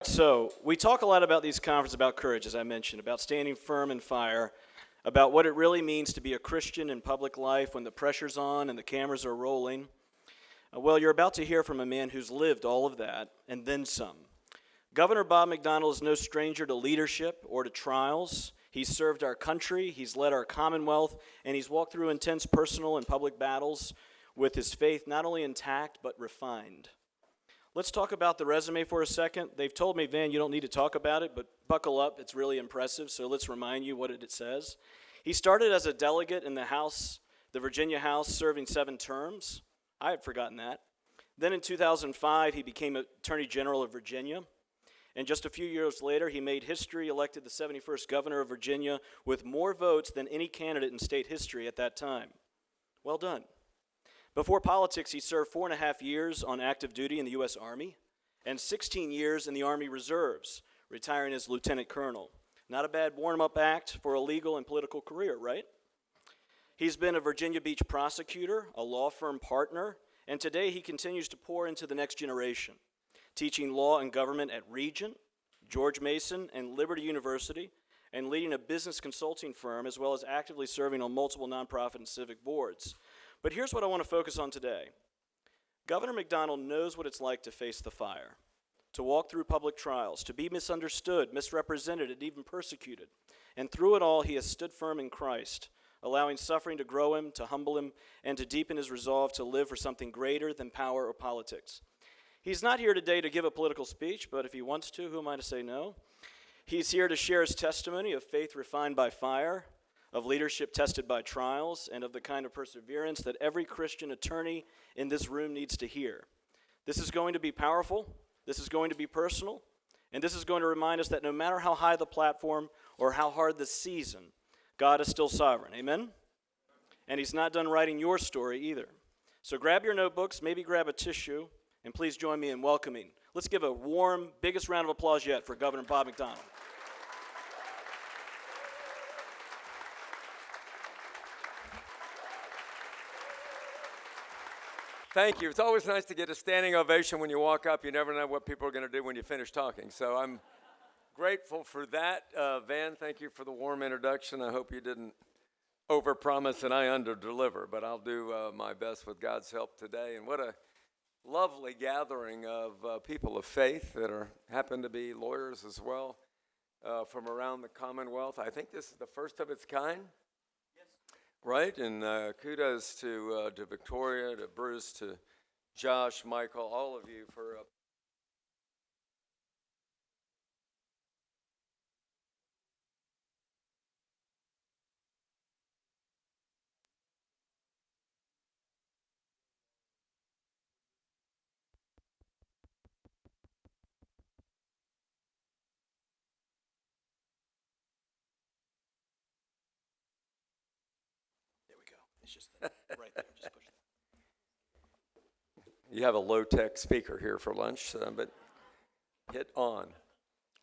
So, we talk a lot about these conferences about courage, as I mentioned, about standing firm in fire, about what it really means to be a Christian in public life when the pressure's on and the cameras are rolling. Well, you're about to hear from a man who's lived all of that and then some. Governor Bob McDonnell is no stranger to leadership or to trials. He's served our country, he's led our Commonwealth, and he's walked through intense personal and public battles with his faith not only intact but refined. Let's talk about the resume for a second. They've told me, Van, you don't need to talk about it, but buckle up. It's really impressive, so let's remind you what it says. He started as a delegate in the House, the Virginia House, serving 7 terms. I had forgotten that. Then in 2005, he became Attorney General of Virginia. And just a few years later, he made history, elected the 71st governor of Virginia with more votes than any candidate in state history at that time. Well done. Before politics, he served 4.5 years on active duty in the U.S. Army and 16 years in the Army Reserves, retiring as lieutenant colonel. Not a bad warm-up act for a legal and political career, right? He's been a Virginia Beach prosecutor, a law firm partner, and today he continues to pour into the next generation, teaching law and government at Regent, George Mason, and Liberty University, and leading a business consulting firm, as well as actively serving on multiple nonprofit and civic boards. But here's what I want to focus on today. Governor McDonnell knows what it's like to face the fire, to walk through public trials, to be misunderstood, misrepresented, and even persecuted. And through it all, he has stood firm in Christ, allowing suffering to grow him, to humble him, and to deepen his resolve to live for something greater than power or politics. He's not here today to give a political speech, but if he wants to, who am I to say no? He's here to share his testimony of faith refined by fire, of leadership tested by trials, and of the kind of perseverance that every Christian attorney in this room needs to hear. This is going to be powerful, this is going to be personal, and this is going to remind us that no matter how high the platform or how hard the season, God is still sovereign. Amen? And he's not done writing your story either. So grab your notebooks, maybe grab a tissue, and please join me in welcoming. Let's give a warm, biggest round of applause yet for Governor Bob McDonnell. Thank you. It's always nice to get a standing ovation when you walk up. You never know what people are going to do when you finish talking. So I'm grateful for that. Van, thank you for the warm introduction. I hope you didn't overpromise and I underdeliver, but I'll do my best with God's help today. And what a lovely gathering of people of faith that happen to be lawyers as well from around the Commonwealth. I think this is the first of its kind. Right, and kudos to Victoria, to Bruce, to Josh, Michael, all of you for It's just that, right there, just push that. You have a low-tech speaker here for lunch, but hit on.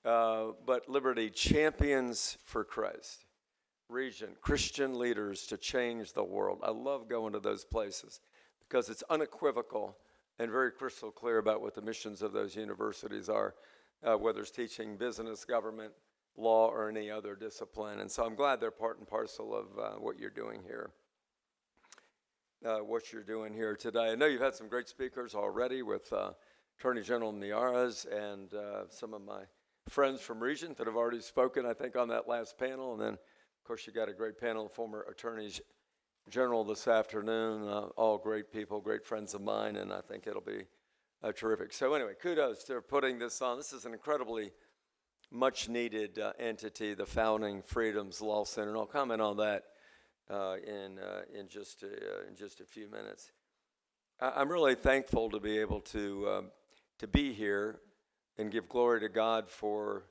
But Liberty Champions for Christ, Regent, Christian leaders to change the world. I love going to those places because it's unequivocal and very crystal clear about what the missions of those universities are, whether it's teaching business, government, law, or any other discipline. And so I'm glad they're part and parcel of what you're doing here. Today. I know you've had some great speakers already with Attorney General Niaras and some of my friends from Regent that have already spoken, I think, on that last panel. And then, of course, you got a great panel of former Attorneys General this afternoon, all great people, great friends of mine, and I think it'll be terrific. So anyway, kudos to putting this on. This is an incredibly much-needed entity, the Founding Freedoms Law Center, and I'll comment on that in just a few minutes. I'm really thankful to be able to be here and give glory to God for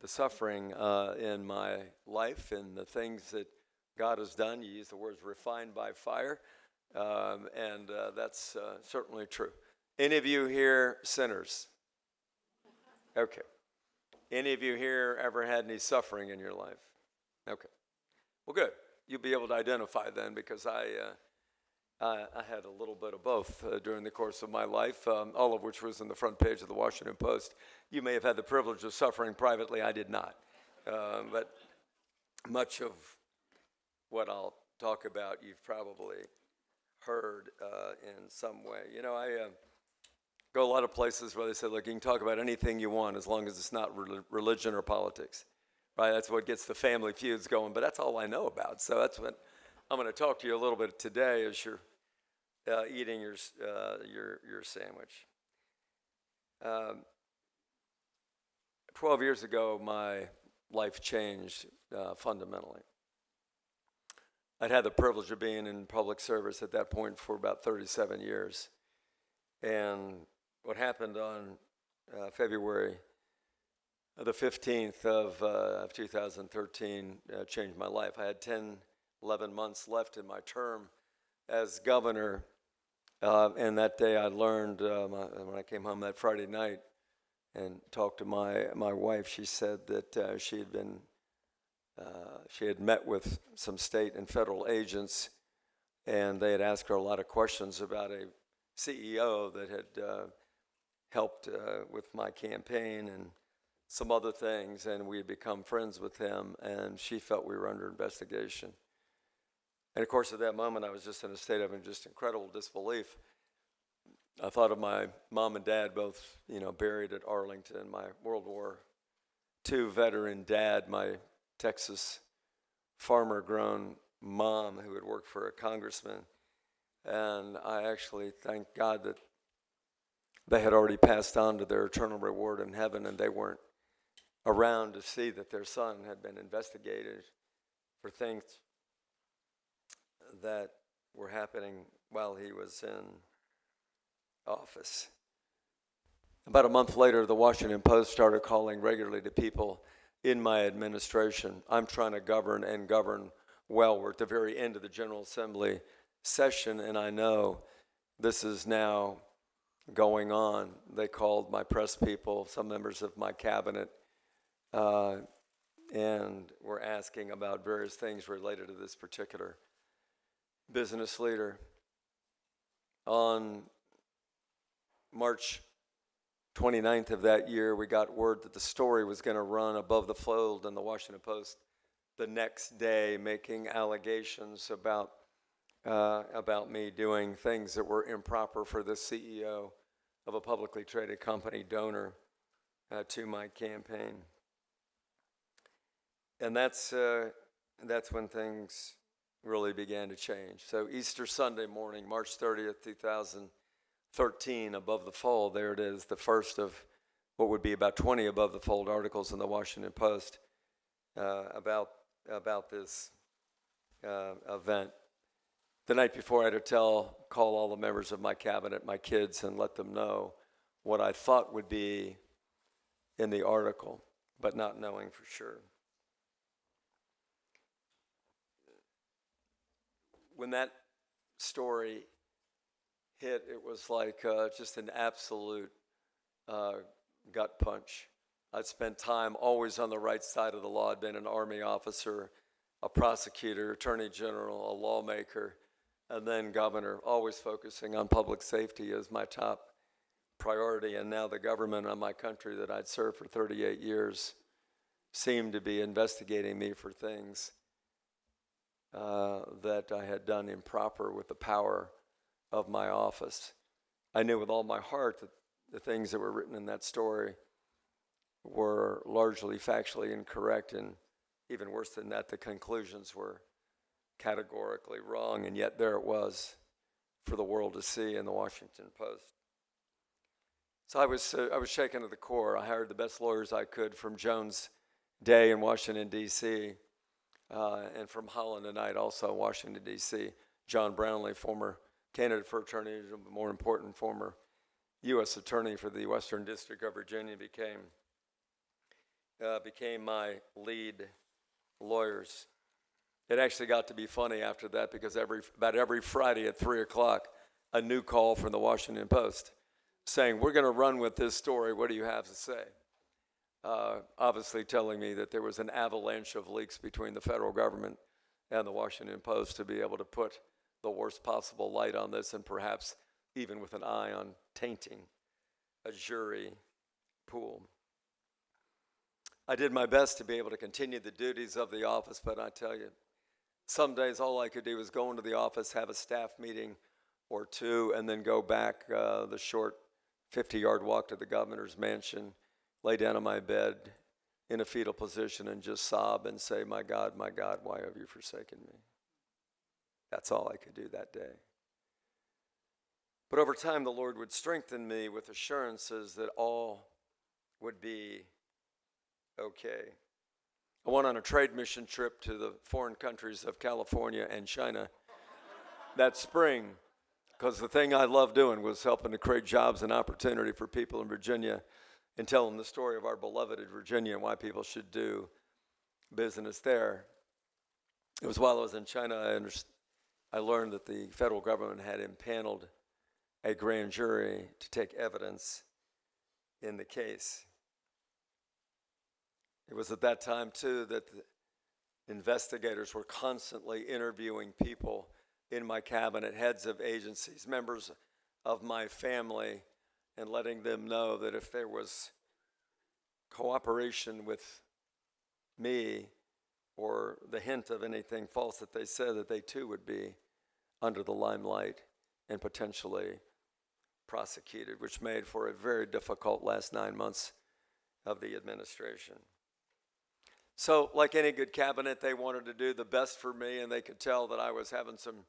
the suffering in my life and the things that God has done. You use the words refined by fire, and that's certainly true. Any of you here sinners? Okay. Any of you here ever had any suffering in your life? Okay. Well, good. You'll be able to identify then, because I had a little bit of both during the course of my life, all of which was in the front page of the Washington Post. You may have had the privilege of suffering privately. I did not. But much of what I'll talk about you've probably heard in some way. You know, I go a lot of places where they say, look, you can talk about anything you want as long as it's not religion or politics, right? That's what gets the family feuds going, but that's all I know about. So that's what I'm going to talk to you a little bit today as you're eating your sandwich. 12 years ago, my life changed fundamentally. I'd had the privilege of being in public service at that point for about 37 years. And what happened on February the 15th of 2013 changed my life. I had 11 months left in my term as governor. And that day I learned, when I came home that Friday night and talked to my wife, she said that she had met with some state and federal agents, and they had asked her a lot of questions about a CEO that had helped with my campaign and some other things, and we had become friends with him, and she felt we were under investigation. And of course, at that moment, I was just in a state of just incredible disbelief. I thought of my mom and dad, both, buried at Arlington, my World War II veteran dad, my Texas farmer-grown mom who had worked for a congressman. And I actually thank God that they had already passed on to their eternal reward in heaven, and they weren't around to see that their son had been investigated for things that were happening while he was in office. About a month later, the Washington Post started calling regularly to people in my administration. I'm trying to govern and govern well. We're at the very end of the General Assembly session, and I know this is now going on. They called my press people, some members of my cabinet, and were asking about various things related to this particular business leader. On March 29th of that year, we got word that the story was going to run above the fold in the Washington Post the next day, making allegations about me doing things that were improper for the CEO of a publicly traded company, donor to my campaign. And that's when things really began to change. So Easter Sunday morning, March 30th, 2013, above the fold, there it is, the first of what would be about 20 above the fold articles in the Washington Post about this event. The night before, I had to call all the members of my cabinet, my kids, and let them know what I thought would be in the article, but not knowing for sure. When that story hit, it was like just an absolute gut punch. I'd spent time always on the right side of the law. I'd been an Army officer, a prosecutor, attorney general, a lawmaker, and then governor, always focusing on public safety as my top priority. And now the government of my country that I'd served for 38 years seemed to be investigating me for things that I had done improper with the power of my office. I knew with all my heart that the things that were written in that story were largely factually incorrect, and even worse than that, the conclusions were categorically wrong, and yet there it was for the world to see in the Washington Post. So I was shaken to the core. I hired the best lawyers I could from Jones Day in Washington, D.C., and from Holland and Knight, also in Washington, D.C. John Brownlee, former candidate for attorney, but more important, former U.S. attorney for the Western District of Virginia, became my lead lawyers. It actually got to be funny after that, because about every Friday at 3 o'clock, a new call from the Washington Post saying, we're going to run with this story. What do you have to say? Obviously telling me that there was an avalanche of leaks between the federal government and the Washington Post to be able to put the worst possible light on this, and perhaps even with an eye on tainting a jury pool. I did my best to be able to continue the duties of the office, but I tell you, some days all I could do was go into the office, have a staff meeting or two, and then go back the short 50-yard walk to the governor's mansion, lay down on my bed in a fetal position and just sob and say, my God, why have you forsaken me? That's all I could do that day. But over time, the Lord would strengthen me with assurances that all would be okay. I went on a trade mission trip to the foreign countries of California and China that spring, because the thing I loved doing was helping to create jobs and opportunity for people in Virginia and tell them the story of our beloved Virginia and why people should do business there. It was while I was in China I learned that the federal government had impaneled a grand jury to take evidence in the case. It was at that time, too, that the investigators were constantly interviewing people in my cabinet, heads of agencies, members of my family, and letting them know that if there was cooperation with me or the hint of anything false that they said, that they too would be under the limelight and potentially prosecuted, which made for a very difficult last 9 months of the administration. So, like any good cabinet, they wanted to do the best for me, and they could tell that I was having some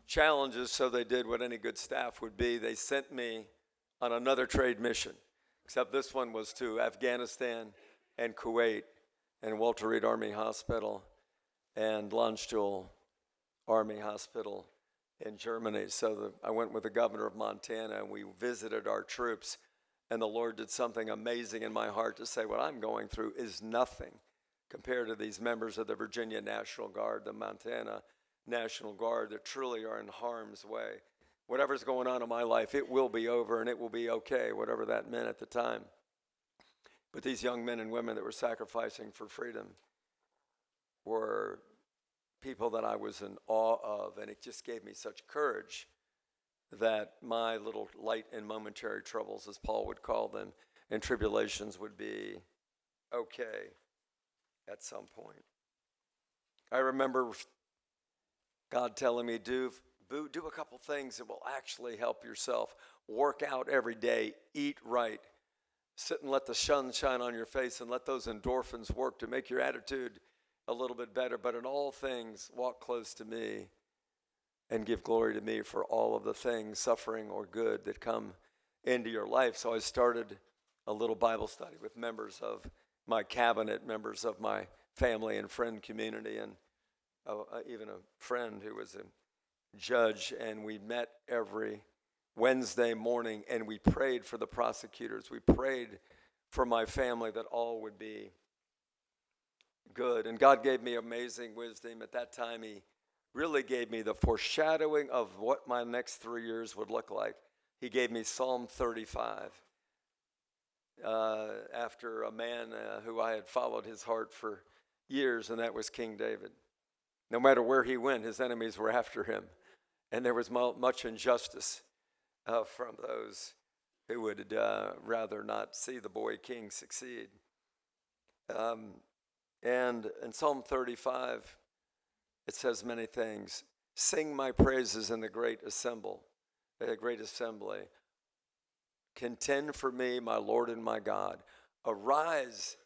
challenges, so they did what any good staff would be. They sent me on another trade mission, except this one was to Afghanistan and Kuwait and Walter Reed Army Hospital and Landstuhl Army Hospital in Germany. So I went with the governor of Montana, and we visited our troops, and the Lord did something amazing in my heart to say, what I'm going through is nothing compared to these members of the Virginia National Guard, the Montana National Guard, that truly are in harm's way. Whatever's going on in my life, it will be over and it will be okay, whatever that meant at the time. But these young men and women that were sacrificing for freedom were people that I was in awe of, and it just gave me such courage that my little light and momentary troubles, as Paul would call them, and tribulations would be okay at some point. I remember God telling me, do a couple things that will actually help yourself. Work out every day, eat right, sit and let the sun shine on your face, and let those endorphins work to make your attitude a little bit better. But in all things, walk close to me and give glory to me for all of the things, suffering or good, that come into your life. So I started a little Bible study with members of my cabinet, members of my family and friend community, and even a friend who was a judge, and we met every Wednesday morning, and we prayed for the prosecutors. We prayed for my family that all would be good. And God gave me amazing wisdom. At that time, He really gave me the foreshadowing of what my next 3 years would look like. He gave me Psalm 35 after a man who I had followed his heart for years, and that was King David. No matter where he went, his enemies were after him. And there was much injustice from those who would rather not see the boy king succeed. And in Psalm 35, it says many things. Sing my praises in the great assembly. Contend for me, my Lord and my God. Arise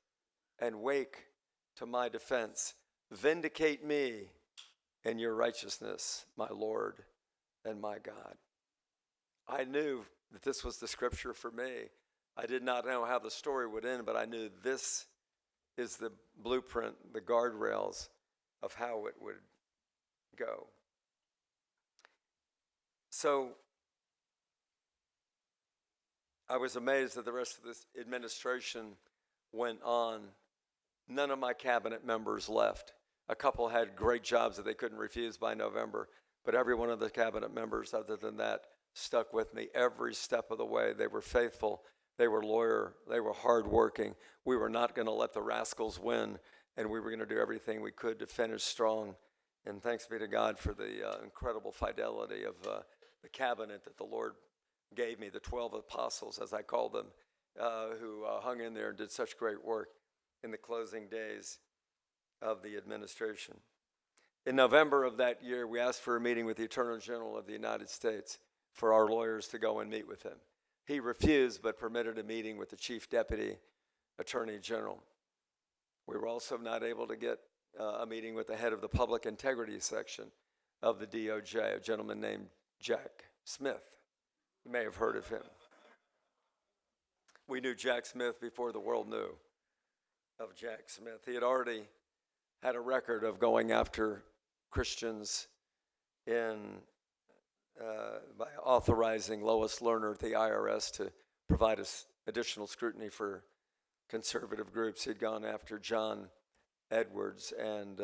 and wake to my defense. Vindicate me in your righteousness, my Lord and my God. I knew that this was the scripture for me. I did not know how the story would end, but I knew this is the blueprint, the guardrails of how it would go. So I was amazed that the rest of this administration went on. None of my cabinet members left. A couple had great jobs that they couldn't refuse by November, but every one of the cabinet members, other than that, stuck with me every step of the way. They were faithful. They were loyal. They were hardworking. We were not going to let the rascals win, and we were going to do everything we could to finish strong And thanks be to God for the incredible fidelity of the cabinet that the Lord gave me, the 12 apostles, as I call them, who hung in there and did such great work in the closing days of the administration. In November of that year, we asked for a meeting with the Attorney General of the United States for our lawyers to go and meet with him. He refused, but permitted a meeting with the Chief Deputy Attorney General. We were also not able to get a meeting with the head of the Public Integrity Section of the DOJ, a gentleman named Jack Smith. You may have heard of him. We knew Jack Smith before the world knew of Jack Smith. He had already had a record of going after Christians by authorizing Lois Lerner at the IRS to provide us additional scrutiny for conservative groups. He'd gone after John Edwards and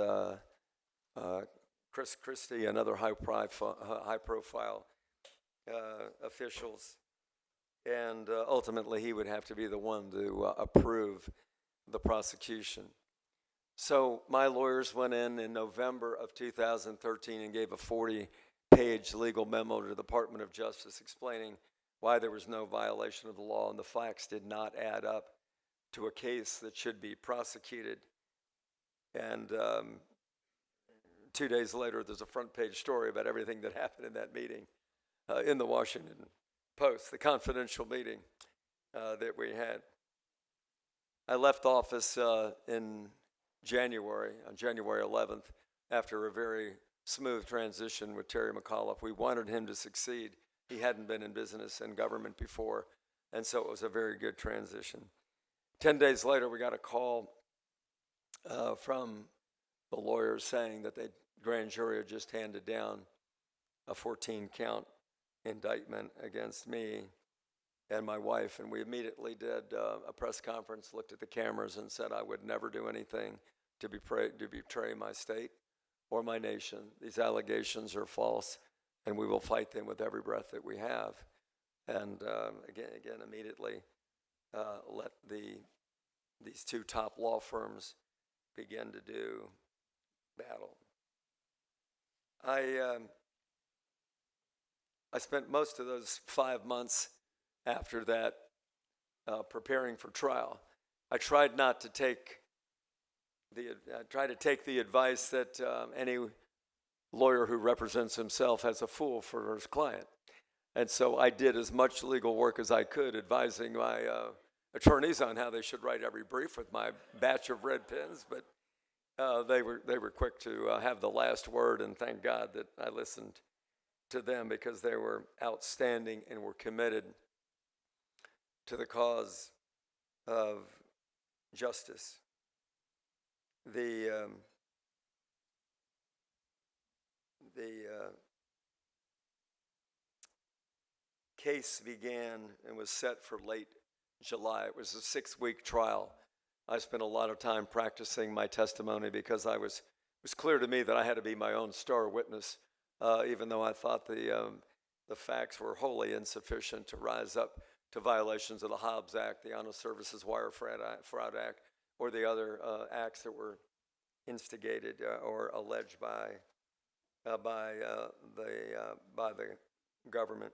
Chris Christie and other high-profile officials. And ultimately, he would have to be the one to approve the prosecution. So my lawyers went in November of 2013 and gave a 40-page legal memo to the Department of Justice explaining why there was no violation of the law and the facts did not add up to a case that should be prosecuted. And 2 days later, there's a front-page story about everything that happened in that meeting in the Washington Post, the confidential meeting that we had. I left office in January, on January 11th, after a very smooth transition with Terry McAuliffe. We wanted him to succeed. He hadn't been in business and government before, and so it was a very good transition. 10 days later, we got a call from the lawyers saying that the grand jury had just handed down a 14-count indictment against me and my wife, and we immediately did a press conference, looked at the cameras, and said I would never do anything to betray my state or my nation. These allegations are false, and we will fight them with every breath that we have. And again, immediately let these two top law firms begin to do battle. I spent most of those 5 months after that preparing for trial. I tried to take the advice that any lawyer who represents himself as a fool for his client. And so I did as much legal work as I could, advising my attorneys on how they should write every brief with my batch of red pens, but they were quick to have the last word, and thank God that I listened to them because they were outstanding and were committed to the cause of justice. The case began and was set for late July. It was a 6-week trial. I spent a lot of time practicing my testimony because it was clear to me that I had to be my own star witness, even though I thought the facts were wholly insufficient to rise up to violations of the Hobbs Act, the Honest Services Wire Fraud Act, or the other acts that were instigated or alleged by the government.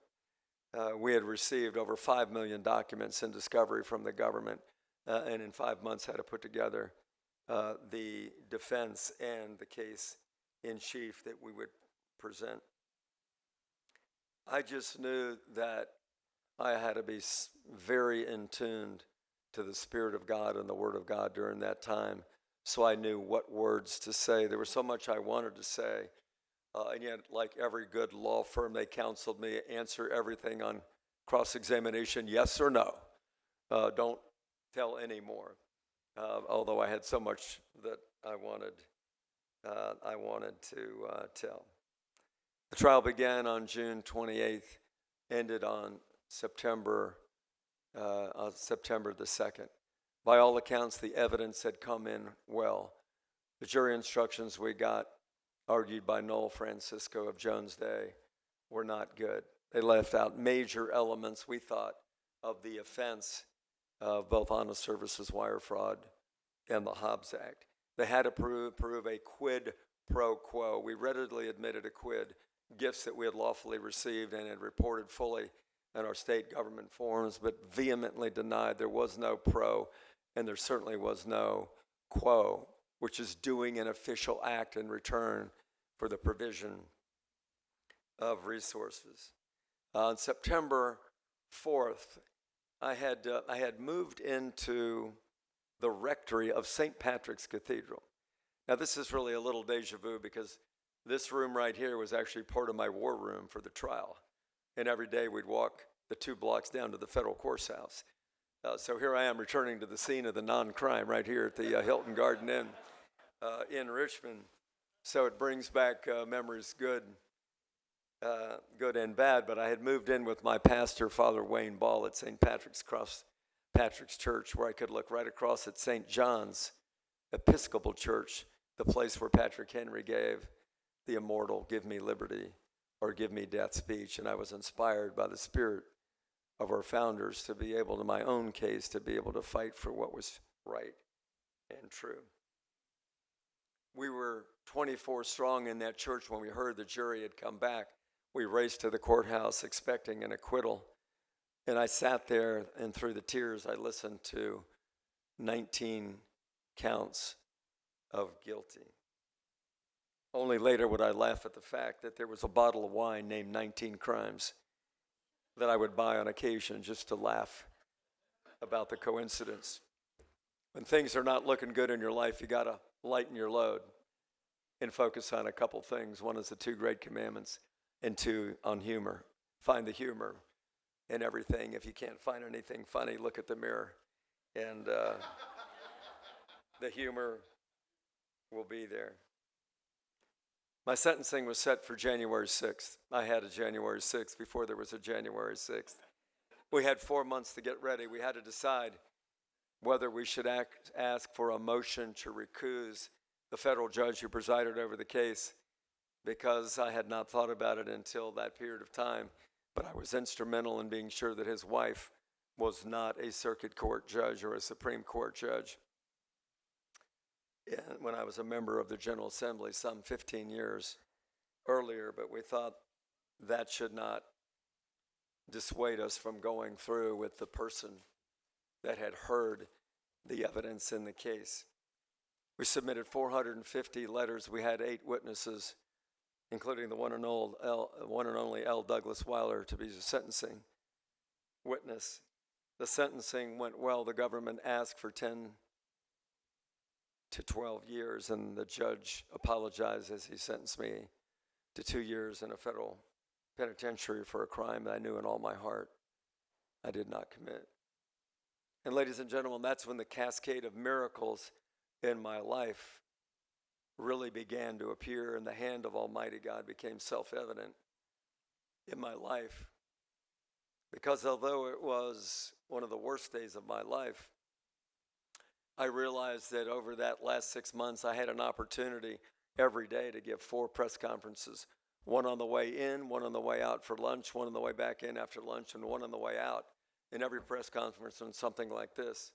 We had received over 5 million documents in discovery from the government, and in 5 months had to put together the defense and the case in chief that we would present. I just knew that I had to be very in tune to the Spirit of God and the Word of God during that time, so I knew what words to say. There was so much I wanted to say, and yet, like every good law firm, they counseled me, answer everything on cross-examination, yes or no. Don't tell any more, although I had so much that I wanted to tell. The trial began on June 28th, ended on September the 2nd. By all accounts, the evidence had come in well. The jury instructions we got, argued by Noel Francisco of Jones Day, were not good. They left out major elements, we thought, of the offense of both honest services wire fraud and the Hobbs Act. They had to prove a quid pro quo. We readily admitted a quid, gifts that we had lawfully received and had reported fully in our state government forms, but vehemently denied there was no pro, and there certainly was no quo, which is doing an official act in return for the provision of resources. On September 4th, I had moved into the rectory of St. Patrick's Cathedral. Now, this is really a little deja vu because this room right here was actually part of my war room for the trial. And every day we'd walk the 2 blocks down to the federal courthouse. So here I am returning to the scene of the non-crime right here at the Hilton Garden Inn in Richmond. So it brings back memories good and bad, but I had moved in with my pastor, Father Wayne Ball, at St. Patrick's Church, where I could look right across at St. John's Episcopal Church, the place where Patrick Henry gave the immortal "Give me liberty" or "Give me death" speech, and I was inspired by the spirit of our founders to be able, in my own case, to be able to fight for what was right and true. We were 24 strong in that church when we heard the jury had come back. We raced to the courthouse expecting an acquittal, and I sat there, and through the tears I listened to 19 counts of guilty. Only later would I laugh at the fact that there was a bottle of wine named 19 Crimes that I would buy on occasion just to laugh about the coincidence. When things are not looking good in your life, you got to lighten your load and focus on a couple things. One is the 2 great commandments, and 2 on humor. Find the humor in everything. If you can't find anything funny, look at the mirror, and the humor will be there. My sentencing was set for January 6th. I had a January 6th before there was a January 6th. We had 4 months to get ready. We had to decide whether we should ask for a motion to recuse the federal judge who presided over the case, because I had not thought about it until that period of time, but I was instrumental in being sure that his wife was not a circuit court judge or a Supreme Court judge. When I was a member of the General Assembly some 15 years earlier, but we thought that should not dissuade us from going through with the person that had heard the evidence in the case. We submitted 450 letters. We had 8 witnesses, including the one and only L. Douglas Weiler, to be the sentencing witness. The sentencing went well. The government asked for 10 to 12 years, and the judge apologized as he sentenced me to 2 years in a federal penitentiary for a crime that I knew in all my heart I did not commit. And ladies and gentlemen, that's when the cascade of miracles in my life really began to appear, and the hand of Almighty God became self-evident in my life. Because although it was one of the worst days of my life, I realized that over that last 6 months, I had an opportunity every day to give 4 press conferences, one on the way in, one on the way out for lunch, one on the way back in after lunch, and one on the way out. In every press conference on something like this.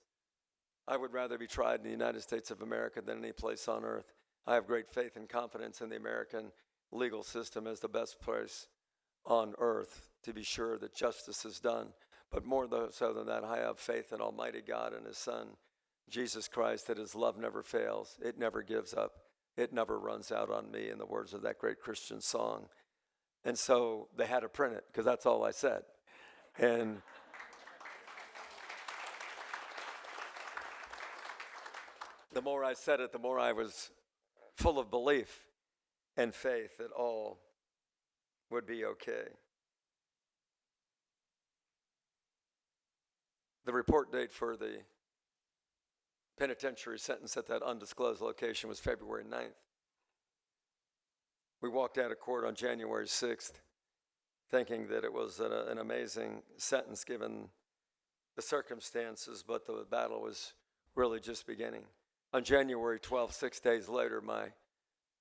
I would rather be tried in the United States of America than any place on earth. I have great faith and confidence in the American legal system as the best place on earth to be sure that justice is done. But more so than that, I have faith in Almighty God and His Son, Jesus Christ, that His love never fails. It never gives up. It never runs out on me, in the words of that great Christian song. And so they had to print it, because that's all I said. And the more I said it, the more I was full of belief and faith that all would be okay. The report date for the penitentiary sentence at that undisclosed location was February 9th. We walked out of court on January 6th thinking that it was an amazing sentence given the circumstances, but the battle was really just beginning. On January 12th, 6 days later, my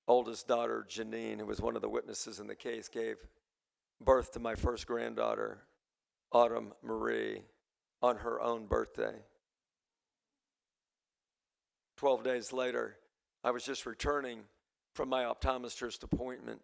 oldest daughter, Janine, who was one of the witnesses in the case, gave birth to my first granddaughter, Autumn Marie, on her own birthday. 12 days later, I was just returning from my optometrist appointment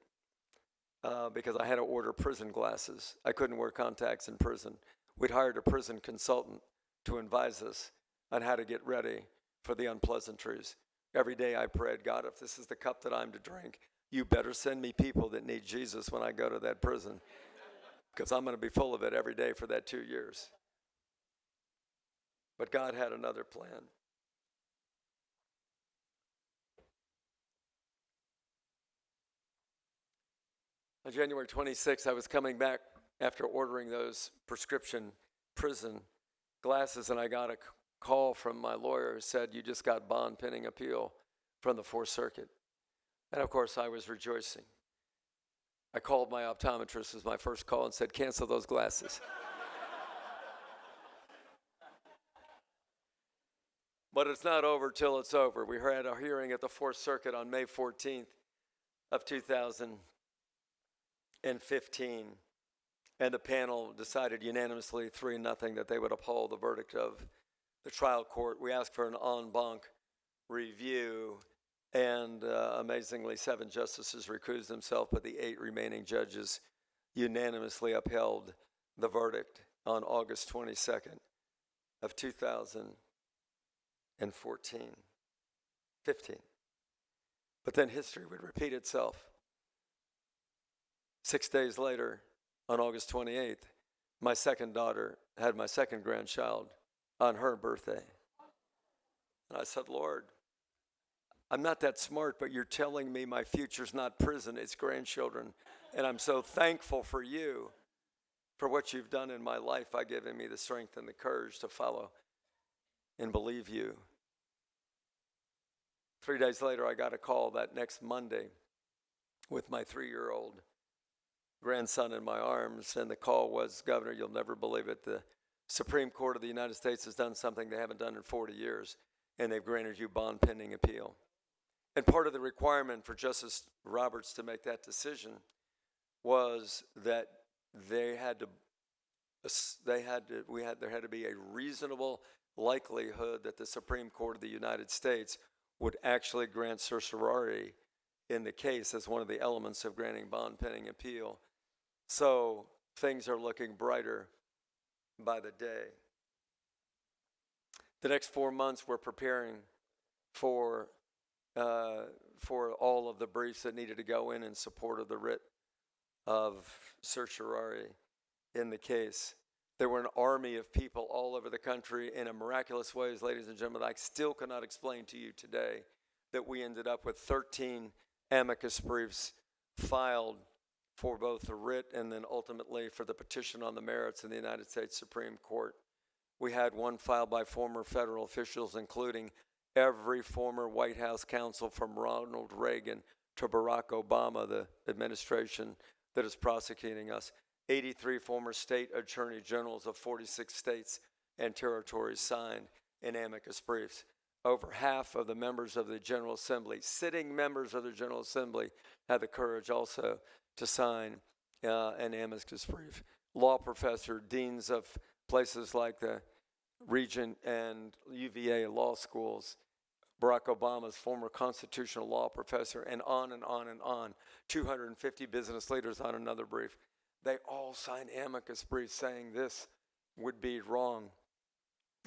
because I had to order prison glasses. I couldn't wear contacts in prison. We'd hired a prison consultant to advise us on how to get ready for the unpleasantries. Every day I prayed, God, if this is the cup that I'm to drink, you better send me people that need Jesus when I go to that prison, because I'm going to be full of it every day for that 2 years. But God had another plan. On January 26th, I was coming back after ordering those prescription prison glasses, and I got a call from my lawyer who said, you just got bond pending appeal from the Fourth Circuit. And of course, I was rejoicing. I called my optometrist as my first call and said, cancel those glasses. But it's not over till it's over. We had our hearing at the Fourth Circuit on May 14th of 2015, and the panel decided unanimously 3-0 that they would uphold the verdict of the trial court. We asked for an en banc review, and amazingly 7 justices recused themselves, but the 8 remaining judges unanimously upheld the verdict on August 22nd of 15. But then history would repeat itself. 6 days later, on August 28th, my second daughter had my second grandchild on her birthday. And I said, Lord, I'm not that smart, but you're telling me my future's not prison, it's grandchildren. And I'm so thankful for you, for what you've done in my life by giving me the strength and the courage to follow and believe you. 3 days later, I got a call that next Monday with my 3-year-old grandson in my arms, and the call was, Governor, you'll never believe it, the Supreme Court of the United States has done something they haven't done in 40 years, and they've granted you bond pending appeal. And part of the requirement for Justice Roberts to make that decision was that there had to be a reasonable likelihood that the Supreme Court of the United States would actually grant certiorari in the case as one of the elements of granting bond pending appeal. So things are looking brighter by the day. The next 4 months, we're preparing for all of the briefs that needed to go in support of the writ of certiorari in the case. There were an army of people all over the country in a miraculous ways, ladies and gentlemen, I still cannot explain to you today that we ended up with 13 amicus briefs filed for both the writ and then ultimately for the petition on the merits in the United States Supreme Court. We had one filed by former federal officials, including every former White House counsel from Ronald Reagan to Barack Obama, the administration that is prosecuting us. 83 former state attorney generals of 46 states and territories signed in amicus briefs. Over half of the members of the General Assembly, sitting members of the General Assembly, had the courage also to sign an amicus brief. Law professor, deans of places like the Regent and UVA law schools, Barack Obama's former constitutional law professor, and on and on and on. 250 business leaders on another brief. They all signed amicus briefs saying this would be wrong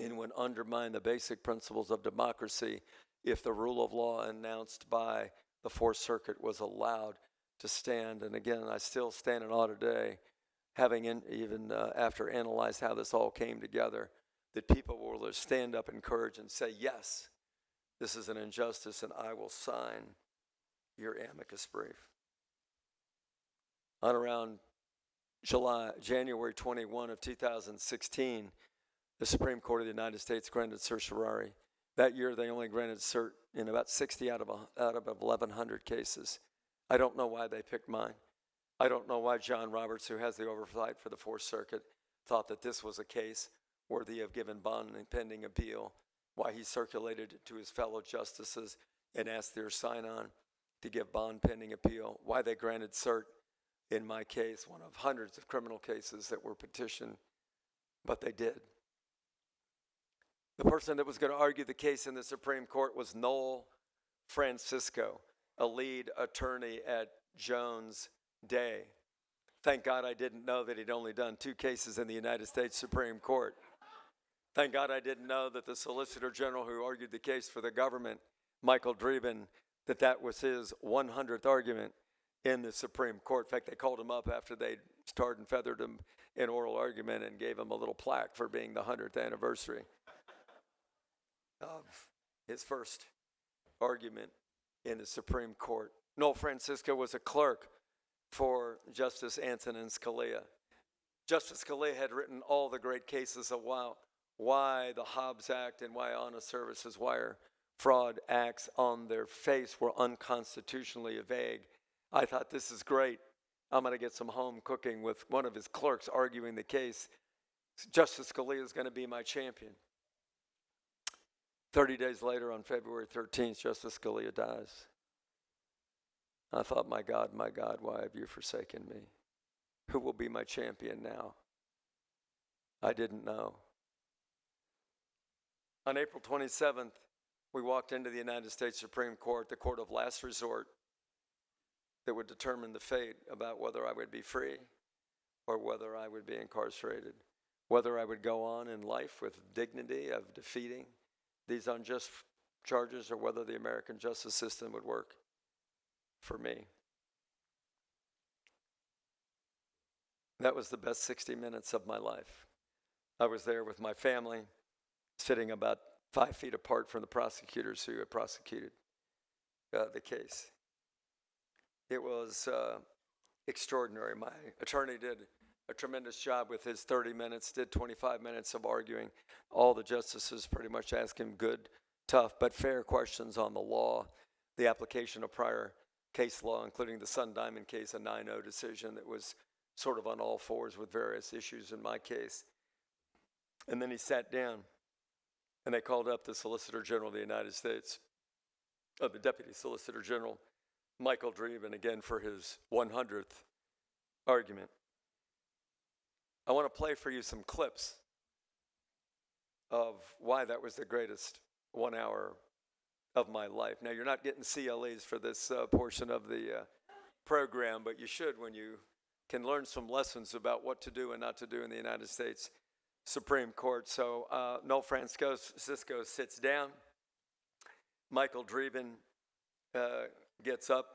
and would undermine the basic principles of democracy if the rule of law announced by the Fourth Circuit was allowed to stand. And again, I still stand in awe today, having even after analyzed how this all came together, that people will stand up in courage and say, yes, this is an injustice, and I will sign your amicus brief. On around January 21 of 2016, the Supreme Court of the United States granted certiorari. That year, they only granted cert in about 60 out of 1,100 cases. I don't know why they picked mine. I don't know why John Roberts, who has the oversight for the Fourth Circuit, thought that this was a case worthy of giving bond and pending appeal, why he circulated it to his fellow justices and asked their sign-on to give bond pending appeal, why they granted cert in my case, one of hundreds of criminal cases that were petitioned, but they did. The person that was going to argue the case in the Supreme Court was Noel Francisco. a lead attorney at Jones Day. Thank God I didn't know that he'd only done 2 cases in the United States Supreme Court. Thank God I didn't know that the Solicitor General who argued the case for the government, Michael Dreeben, that was his 100th argument in the Supreme Court. In fact, they called him up after they tarred and feathered him in oral argument and gave him a little plaque for being the 100th anniversary of his first argument in the Supreme Court. Noel Francisco was a clerk for Justice Antonin Scalia. Justice Scalia had written all the great cases of why the Hobbs Act and why honest services wire fraud acts on their face were unconstitutionally vague. I thought, this is great. I'm going to get some home cooking with one of his clerks arguing the case. Justice Scalia is going to be my champion. 30 days later, on February 13th, Justice Scalia dies. I thought, my God, why have you forsaken me? Who will be my champion now? I didn't know. On April 27th, we walked into the United States Supreme Court, the court of last resort, that would determine the fate about whether I would be free or whether I would be incarcerated, whether I would go on in life with dignity of defeating these unjust charges, or whether the American justice system would work for me. That was the best 60 minutes of my life. I was there with my family, sitting about 5 feet apart from the prosecutors who had prosecuted the case. It was extraordinary. My attorney did a tremendous job with his 30 minutes, did 25 minutes of arguing. All the justices pretty much asked him good, tough, but fair questions on the law, the application of prior case law, including the Sun Diamond case, a 9-0 decision that was sort of on all fours with various issues in my case. And then he sat down, and they called up the Solicitor General of the United States, the Deputy Solicitor General, Michael Dreeben, again for his 100th argument. I want to play for you some clips of why that was the greatest 1 hour of my life. Now, you're not getting CLEs for this portion of the program, but you should when you can learn some lessons about what to do and not to do in the United States Supreme Court. So Noel Francisco sits down. Michael Dreeben gets up,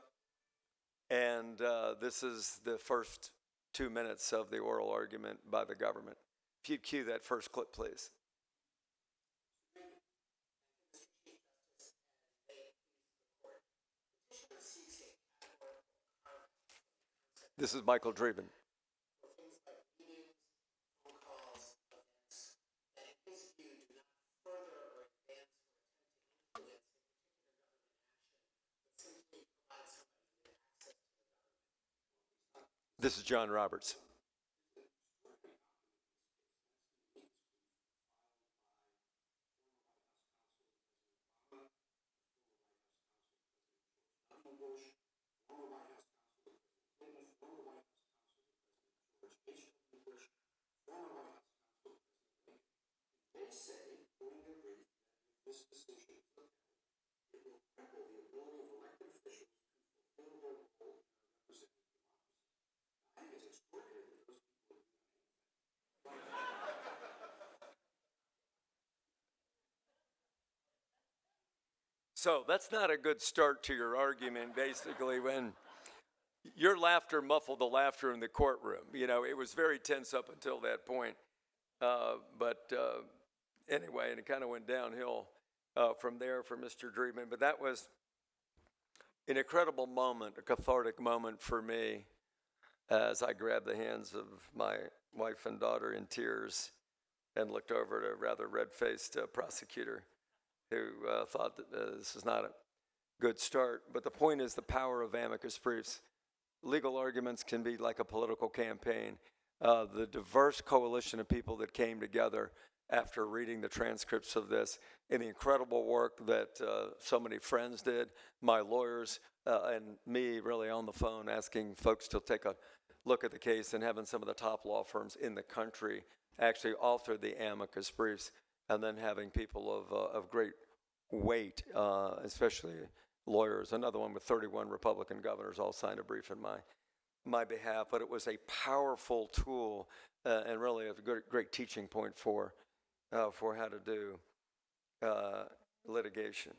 and this is the first 2 minutes of the oral argument by the government. If you'd cue that first clip, please. This is Michael Dreeben. This is John Roberts. So that's not a good start to your argument, basically, when your laughter muffled the laughter in the courtroom. You know, it was very tense up until that point. But anyway, and it kind of went downhill from there for Mr. Dreeben. But that was an incredible moment, a cathartic moment for me as I grabbed the hands of my wife and daughter in tears and looked over at a rather red-faced prosecutor who thought that this is not a good start. But the point is the power of amicus briefs. Legal arguments can be like a political campaign. The diverse coalition of people that came together after reading the transcripts of this, and the incredible work that so many friends did, my lawyers and me really on the phone asking folks to take a look at the case, and having some of the top law firms in the country actually author the amicus briefs, and then having people of great weight, especially lawyers. Another one with 31 Republican governors all signed a brief in my behalf. But it was a powerful tool and really a great teaching point for how to do litigation.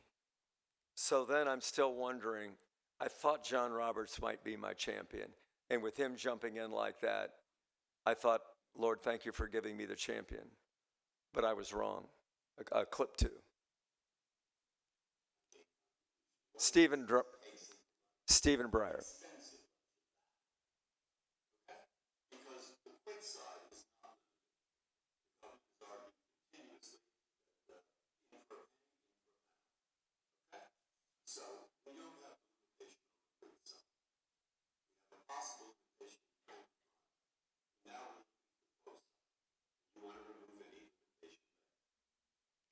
So then I'm still wondering, I thought John Roberts might be my champion. And with him jumping in like that, I thought, Lord, thank you for giving me the champion. But I was wrong. Clip 2. Stephen Breyer.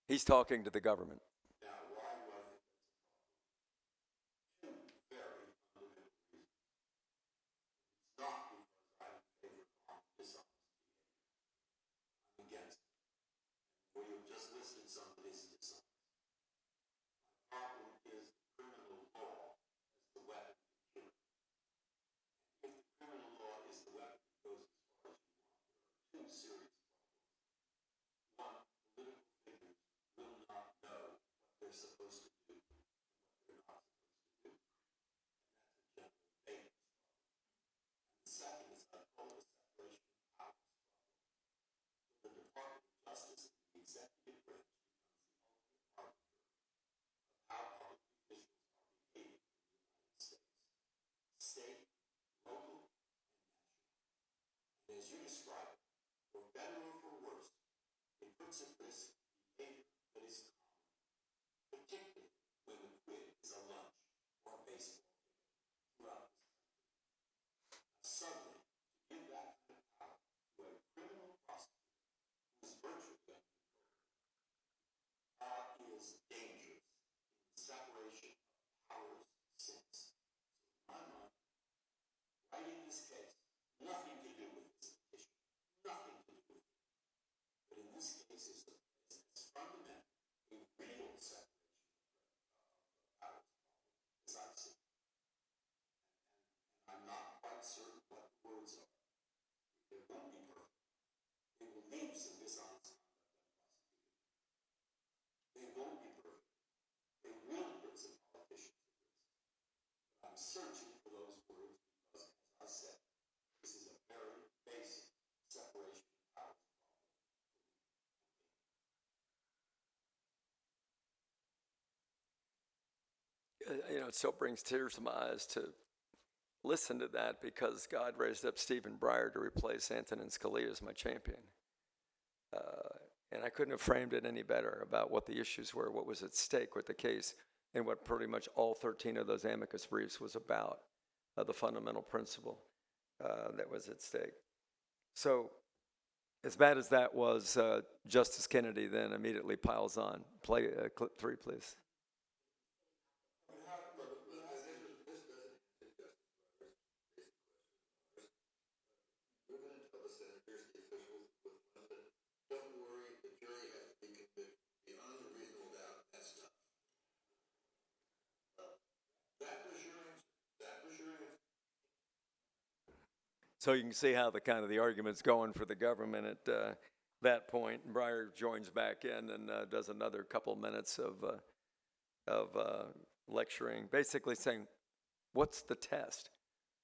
He's talking to the government. It still brings tears to my eyes to listen to that, because God raised up Stephen Breyer to replace Antonin Scalia as my champion. And I couldn't have framed it any better about what the issues were, what was at stake with the case, and what pretty much all 13 of those amicus briefs was about, the fundamental principle that was at stake. So as bad as that was, Justice Kennedy then immediately piles on. Play clip 3, please. So you can see how the argument's going for the government at that point. And Breyer joins back in and does another couple minutes of lecturing, basically saying, what's the test?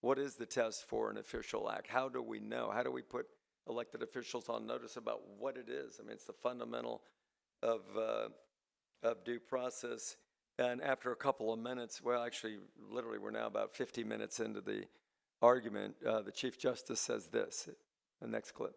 What is the test for an official act? How do we know? How do we put elected officials on notice about what it is? I mean, it's the fundamental of due process. And after a couple of minutes, well, actually, literally, we're now about 50 minutes into the argument, the Chief Justice says this. The next clip.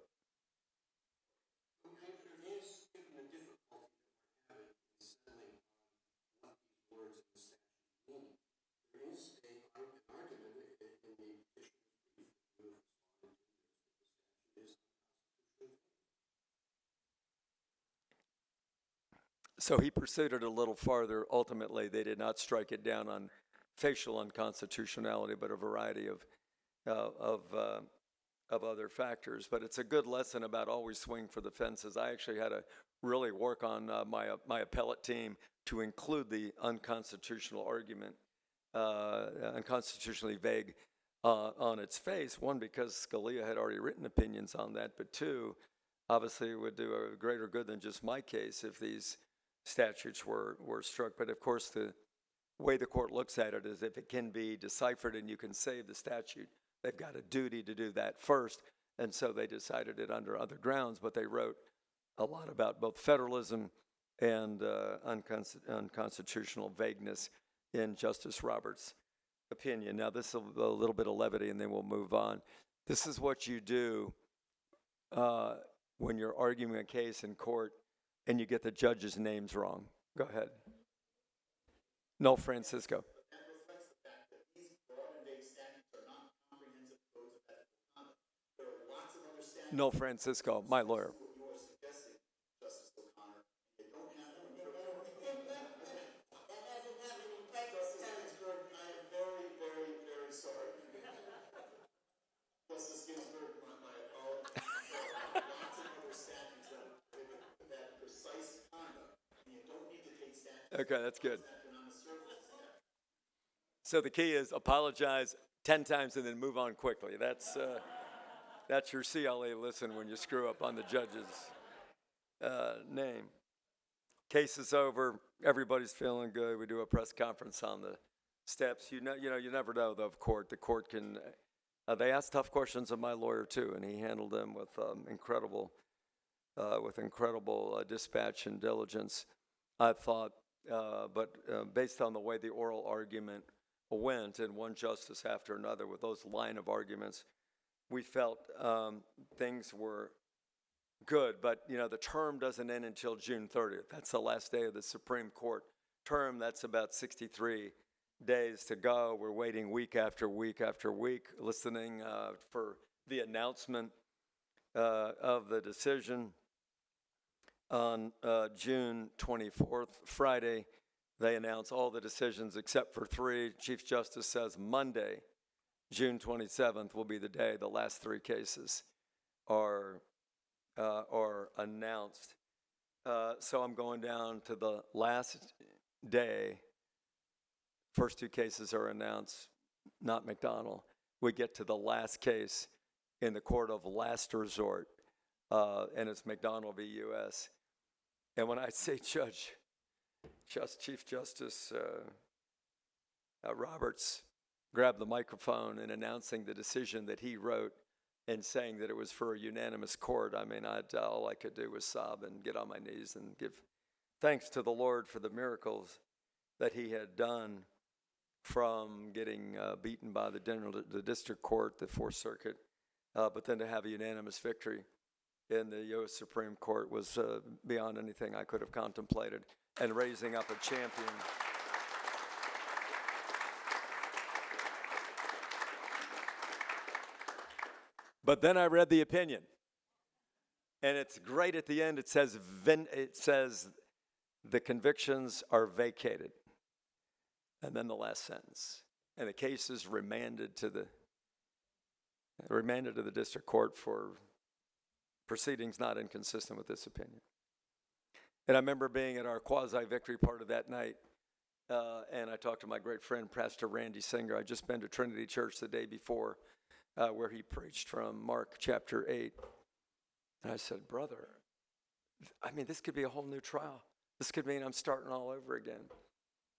So he pursued it a little farther. Ultimately, they did not strike it down on facial unconstitutionality, but a variety of other factors. But it's a good lesson about always swing for the fences. I actually had to really work on my appellate team to include the unconstitutional argument, unconstitutionally vague on its face. One, because Scalia had already written opinions on that, but two, obviously it would do a greater good than just my case if these statutes were struck. But of course, the way the court looks at it is if it can be deciphered and you can save the statute, they've got a duty to do that first. And so they decided it under other grounds, but they wrote a lot about both federalism and unconstitutional vagueness in Justice Roberts' opinion. Now, this is a little bit of levity, and then we'll move on. This is what you do when you're arguing a case in court and you get the judges' names wrong. Go ahead. No, Francisco. That reflects the fact that these broad and vague statutes are not comprehensive codes of ethical conduct. There are lots of other statutes. No, Francisco, my lawyer. What you are suggesting, Justice O'Connor, you don't have them. That doesn't have any text. Justice Ginsburg, I am very, very, very sorry. Justice Ginsburg, my apologies. There are lots of other statutes that prohibit that precise conduct, and you don't need to take statutes. Okay, that's good. That can on the surface step. So the key is apologize 10 times and then move on quickly. That's your CLA listen when you screw up on the judge's name. Case is over. Everybody's feeling good. We do a press conference on the steps. You never know though of court. The court can. They ask tough questions of my lawyer too, and he handled them with incredible dispatch and diligence. I thought, but based on the way the oral argument went, and one justice after another with those line of arguments, we felt things were good. But the term doesn't end until June 30th. That's the last day of the Supreme Court term. That's about 63 days to go. We're waiting week after week after week, listening for the announcement of the decision on June 24th, Friday. They announce all the decisions except for three. Chief Justice says Monday, June 27th, will be the day the last three cases are announced. So I'm going down to the last day. First two cases are announced, not McDonnell. We get to the last case in the court of last resort, and it's McDonnell v. U.S. And when I say Chief Justice Roberts grabbed the microphone and announcing the decision that he wrote and saying that it was for a unanimous court, I mean, all I could do was sob and get on my knees and give thanks to the Lord for the miracles that he had done, from getting beaten by the district court, the Fourth Circuit, but then to have a unanimous victory in the U.S. Supreme Court was beyond anything I could have contemplated, and raising up a champion. But then I read the opinion, and it's great at the end. It says the convictions are vacated. And then the last sentence, and the case is remanded to the district court for proceedings not inconsistent with this opinion. And I remember being at our quasi-victory part of that night, and I talked to my great friend, Pastor Randy Singer. I'd just been to Trinity Church the day before, where he preached from Mark chapter 8. And I said, brother, I mean, this could be a whole new trial. This could mean I'm starting all over again.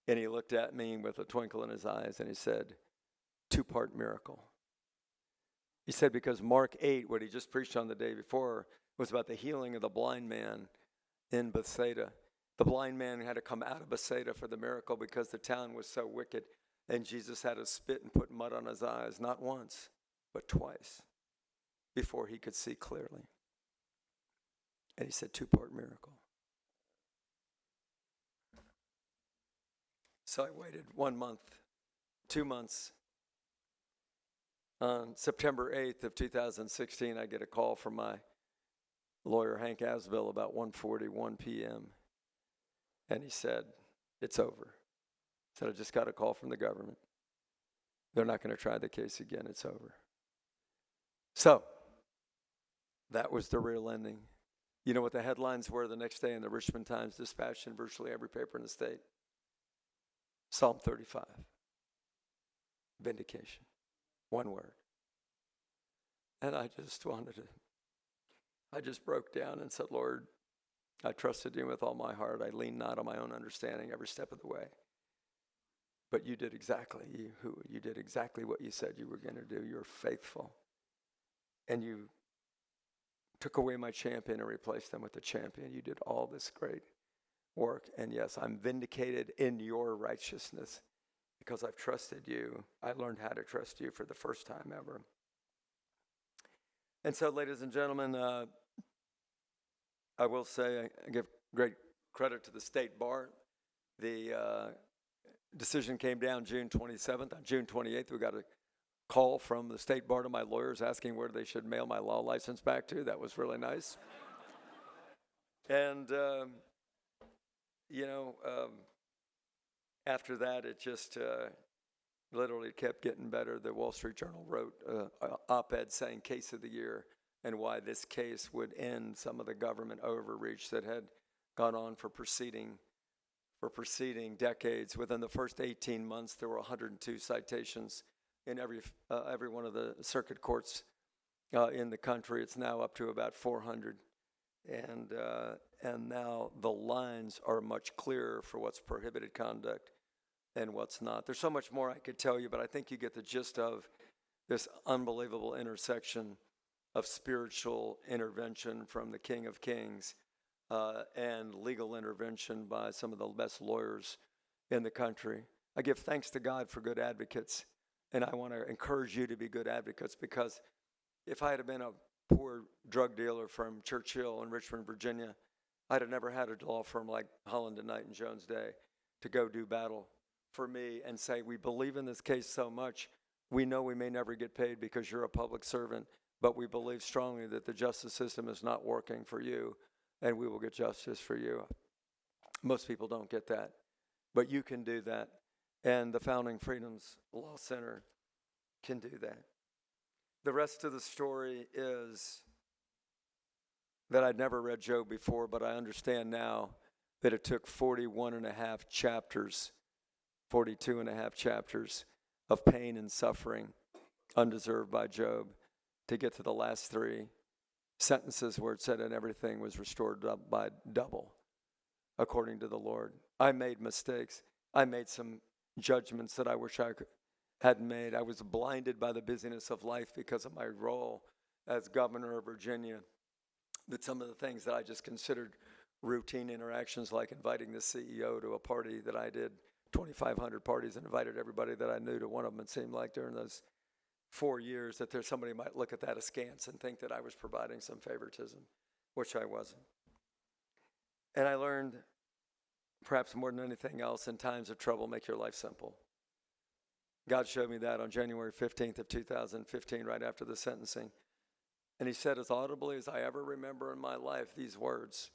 And he looked at me with a twinkle in his eyes, and he said, two-part miracle. He said, because Mark 8, what he just preached on the day before, was about the healing of the blind man in Bethsaida. The blind man had to come out of Bethsaida for the miracle because the town was so wicked, and Jesus had to spit and put mud on his eyes, not once, but twice, before he could see clearly. And he said, two-part miracle. So I waited 1 month, 2 months. On September 8th of 2016, I get a call from my lawyer, Hank Asbill, about 1:41 p.m. And he said, it's over. He said, I just got a call from the government. They're not going to try the case again. It's over. So that was the real ending You know what the headlines were the next day in the Richmond Times-Dispatch in virtually every paper in the state? Psalm 35. Vindication. One word. And I just broke down and said, Lord, I trusted you with all my heart. I leaned not on my own understanding every step of the way. But you did exactly what you said you were going to do. You're faithful. And you took away my champion and replaced them with a champion. You did all this great work. And yes, I'm vindicated in your righteousness because I've trusted you. I learned how to trust you for the first time ever. And so, ladies and gentlemen, I will say I give great credit to the state bar. The decision came down June 27th. On June 28th, we got a call from the state bar to my lawyers asking where they should mail my law license back to. That was really nice. And, after that, it just literally kept getting better. The Wall Street Journal wrote an op-ed saying case of the year and why this case would end some of the government overreach that had gone on for preceding decades. Within the first 18 months, there were 102 citations in every one of the circuit courts in the country. It's now up to about 400. And now the lines are much clearer for what's prohibited conduct and what's not. There's so much more I could tell you, but I think you get the gist of this unbelievable intersection of spiritual intervention from the King of Kings and legal intervention by some of the best lawyers in the country. I give thanks to God for good advocates, and I want to encourage you to be good advocates, because if I had been a poor drug dealer from Churchill in Richmond, Virginia, I'd have never had a law firm like Holland and Knight and Jones Day to go do battle for me and say, we believe in this case so much, we know we may never get paid because you're a public servant, but we believe strongly that the justice system is not working for you, and we will get justice for you. Most people don't get that, but you can do that, and the Founding Freedoms Law Center can do that. The rest of the story is that I'd never read Job before, but I understand now that it took 42 and a half chapters of pain and suffering undeserved by Job to get to the last three sentences where it said, and everything was restored up by double, according to the Lord. I made mistakes. I made some judgments that I wish I hadn't made. I was blinded by the busyness of life because of my role as governor of Virginia, that some of the things that I just considered routine interactions, like inviting the CEO to a party that I did 2,500 parties and invited everybody that I knew to one of them, it seemed like during those 4 years, that there's somebody might look at that askance and think that I was providing some favoritism, which I wasn't. And I learned, perhaps more than anything else, in times of trouble, make your life simple. God showed me that on January 15th of 2015, right after the sentencing. And he said as audibly as I ever remember in my life these words: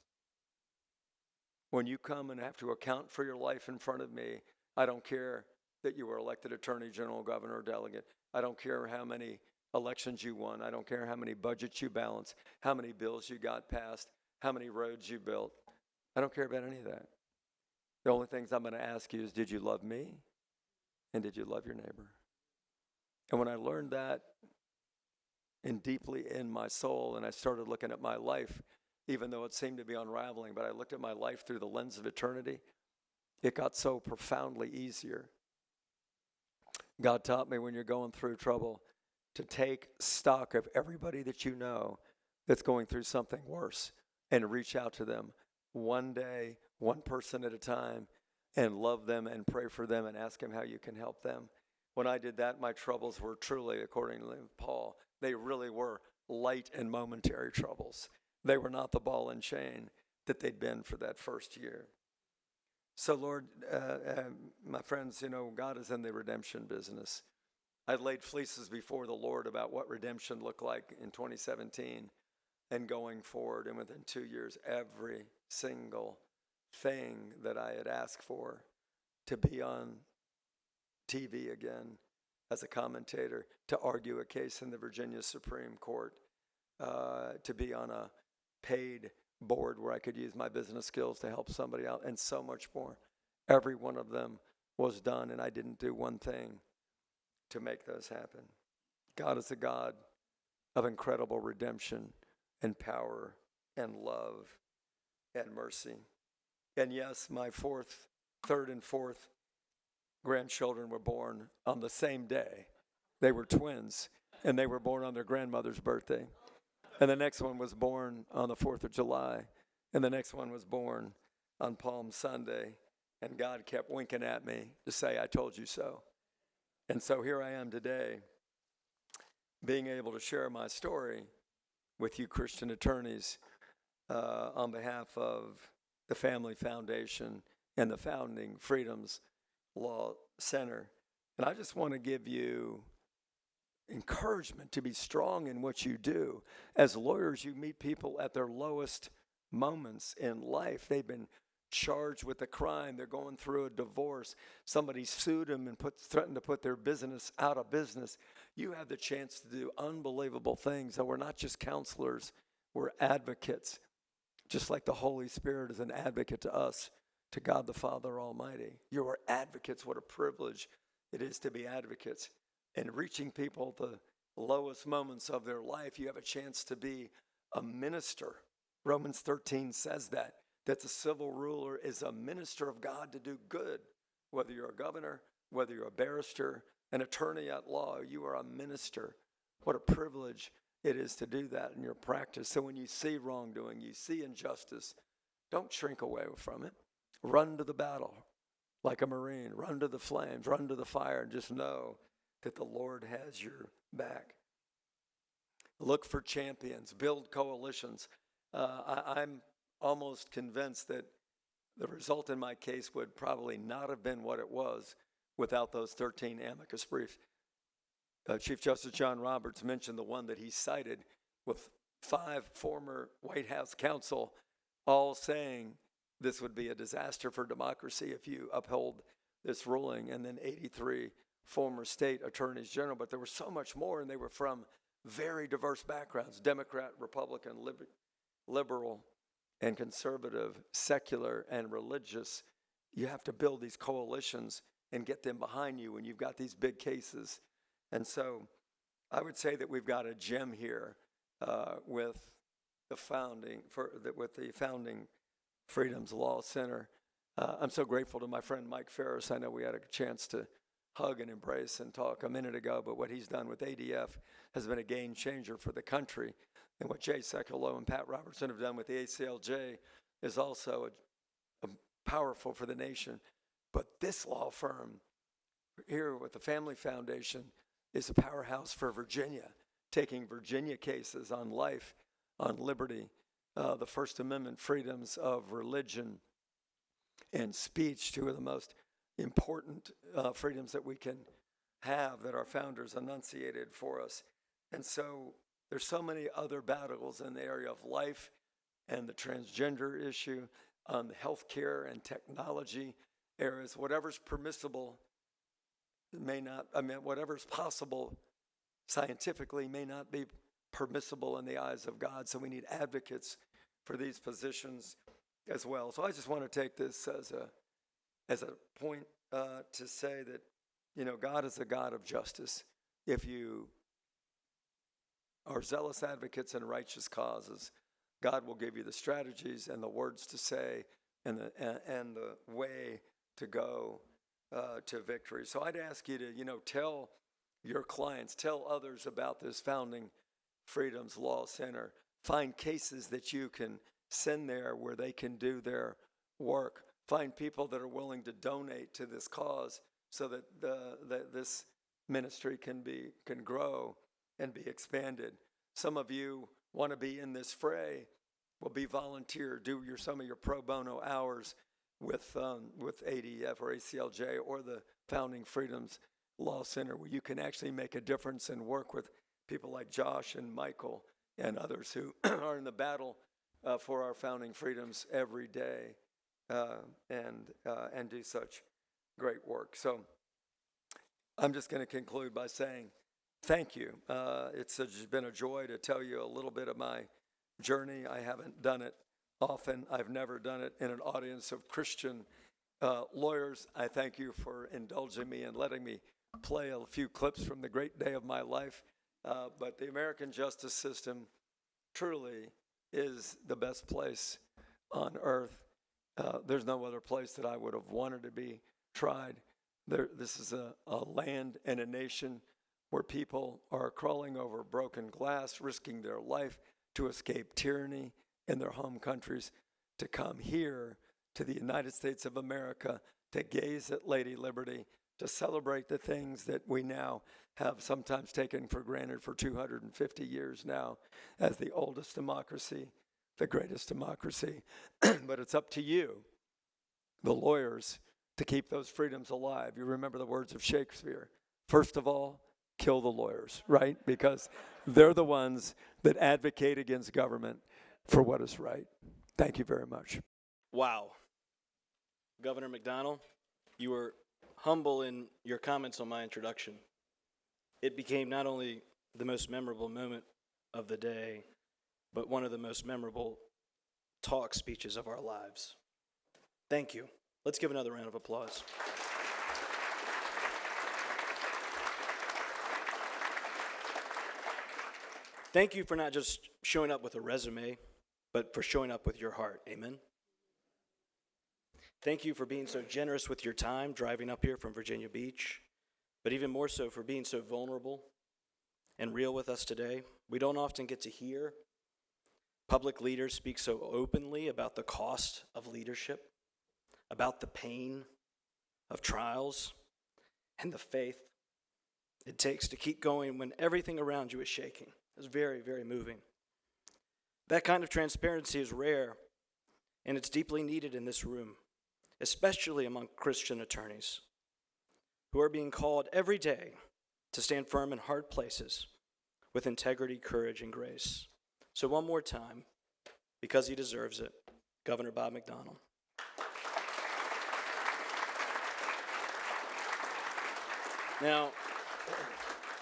when you come and have to account for your life in front of me, I don't care that you were elected attorney general, governor, or delegate. I don't care how many elections you won. I don't care how many budgets you balanced, how many bills you got passed, how many roads you built. I don't care about any of that. The only things I'm going to ask you is, did you love me? And did you love your neighbor? And when I learned that and deeply in my soul, and I started looking at my life, even though it seemed to be unraveling, but I looked at my life through the lens of eternity, it got so profoundly easier. God taught me, when you're going through trouble, to take stock of everybody that you know that's going through something worse and reach out to them one day, one person at a time, and love them and pray for them and ask him how you can help them. When I did that, my troubles were truly, according to Paul, they really were light and momentary troubles. They were not the ball and chain that they'd been for that first year. So, Lord, my friends, God is in the redemption business. I laid fleeces before the Lord about what redemption looked like in 2017 and going forward. And within 2 years, every single thing that I had asked for, to be on TV again as a commentator, to argue a case in the Virginia Supreme Court, to be on a paid board where I could use my business skills to help somebody out, and so much more. Every one of them was done, and I didn't do one thing to make those happen. God is a God of incredible redemption and power and love and mercy. And yes, my third and fourth grandchildren were born on the same day. They were twins, and they were born on their grandmother's birthday. And the next one was born on the 4th of July, and the next one was born on Palm Sunday. And God kept winking at me to say, I told you so. And so here I am today, being able to share my story with you Christian attorneys on behalf of the Family Foundation and the Founding Freedoms Law Center. And I just want to give you encouragement to be strong in what you do. As lawyers, you meet people at their lowest moments in life. They've been charged with a crime. They're going through a divorce. Somebody sued them and threatened to put their business out of business. You have the chance to do unbelievable things. And we're not just counselors, we're advocates. Just like the Holy Spirit is an advocate to us, to God the Father Almighty. You are advocates. What a privilege it is to be advocates. And reaching people at the lowest moments of their life, you have a chance to be a minister. Romans 13 says that the civil ruler is a minister of God to do good. Whether you're a governor, whether you're a barrister, an attorney at law, you are a minister. What a privilege it is to do that in your practice. So when you see wrongdoing, you see injustice, don't shrink away from it. Run to the battle like a Marine. Run to the flames, run to the fire, and just know that the Lord has your back. Look for champions, build coalitions. I'm almost convinced that the result in my case would probably not have been what it was without those 13 amicus briefs. Chief Justice John Roberts mentioned the one that he cited with 5 former White House counsel all saying this would be a disaster for democracy if you uphold this ruling, and then 83 former state attorneys general. But there was so much more, and they were from very diverse backgrounds: Democrat, Republican, liberal, and conservative, secular, and religious. You have to build these coalitions and get them behind you when you've got these big cases. And so I would say that we've got a gem here with the Founding Freedoms Law Center. I'm so grateful to my friend Mike Ferris. I know we had a chance to hug and embrace and talk a minute ago, but what he's done with ADF has been a game changer for the country. And what Jay Sekulow and Pat Robertson have done with the ACLJ is also powerful for the nation. But this law firm here with the Family Foundation is a powerhouse for Virginia, taking Virginia cases on life, on liberty, the First Amendment freedoms of religion and speech, 2 of the most important freedoms that we can have, that our founders enunciated for us. And so there's so many other battles in the area of life and the transgender issue, the healthcare and technology areas. Whatever's permissible whatever's possible scientifically may not be permissible in the eyes of God. So we need advocates for these positions as well. So I just want to take this as a point to say that, God is a God of justice. If you are zealous advocates in righteous causes, God will give you the strategies and the words to say and the way to go to victory. So I'd ask you to, tell your clients, tell others about this Founding Freedoms Law Center. Find cases that you can send there where they can do their work. Find people that are willing to donate to this cause so that this ministry can grow and be expanded. Some of you want to be in this fray. Well, be volunteer. Do some of your pro bono hours with ADF or ACLJ or the Founding Freedoms Law Center, where you can actually make a difference and work with people like Josh and Michael and others who are in the battle for our founding freedoms every day and do such great work. So I'm just going to conclude by saying thank you. It's been a joy to tell you a little bit of my journey. I haven't done it often. I've never done it in an audience of Christian lawyers. I thank you for indulging me and letting me play a few clips from the great day of my life. But the American justice system truly is the best place on earth. There's no other place that I would have wanted to be tried. This is a land and a nation where people are crawling over broken glass, risking their life to escape tyranny in their home countries, to come here to the United States of America, to gaze at Lady Liberty, to celebrate the things that we now have sometimes taken for granted for 250 years now as the oldest democracy, the greatest democracy. But it's up to you, the lawyers, to keep those freedoms alive. You remember the words of Shakespeare. First of all, kill the lawyers, right? Because they're the ones that advocate against government for what is right. Thank you very much. Wow. Governor McDonnell, you were humble in your comments on my introduction. It became not only the most memorable moment of the day, but one of the most memorable talk speeches of our lives. Thank you. Let's give another round of applause. Thank you for not just showing up with a resume, but for showing up with your heart. Amen. Thank you for being so generous with your time, driving up here from Virginia Beach, but even more so for being so vulnerable and real with us today. We don't often get to hear public leaders speak so openly about the cost of leadership, about the pain of trials, and the faith it takes to keep going when everything around you is shaking. It's very, very moving. That kind of transparency is rare, and it's deeply needed in this room, especially among Christian attorneys who are being called every day to stand firm in hard places with integrity, courage, and grace. So one more time, because he deserves it, Governor Bob McDonnell. Now,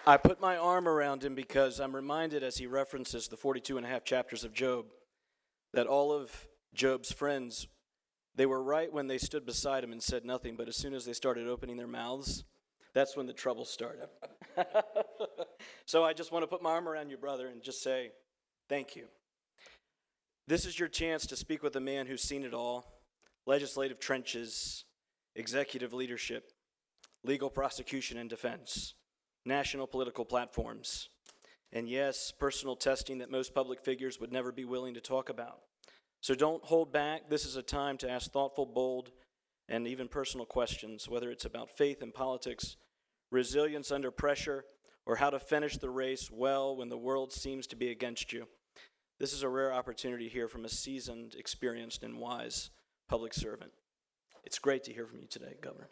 I put my arm around him because I'm reminded, as he references the 42 and a half chapters of Job, that all of Job's friends, they were right when they stood beside him and said nothing, but as soon as they started opening their mouths, that's when the trouble started. So I just want to put my arm around you, brother, and just say thank you. This is your chance to speak with a man who's seen it all: legislative trenches, executive leadership, legal prosecution and defense, national political platforms, and yes, personal testing that most public figures would never be willing to talk about. So don't hold back. This is a time to ask thoughtful, bold, and even personal questions, whether it's about faith and politics, resilience under pressure, or how to finish the race well when the world seems to be against you. This is a rare opportunity to hear from a seasoned, experienced, and wise public servant. It's great to hear from you today, Governor.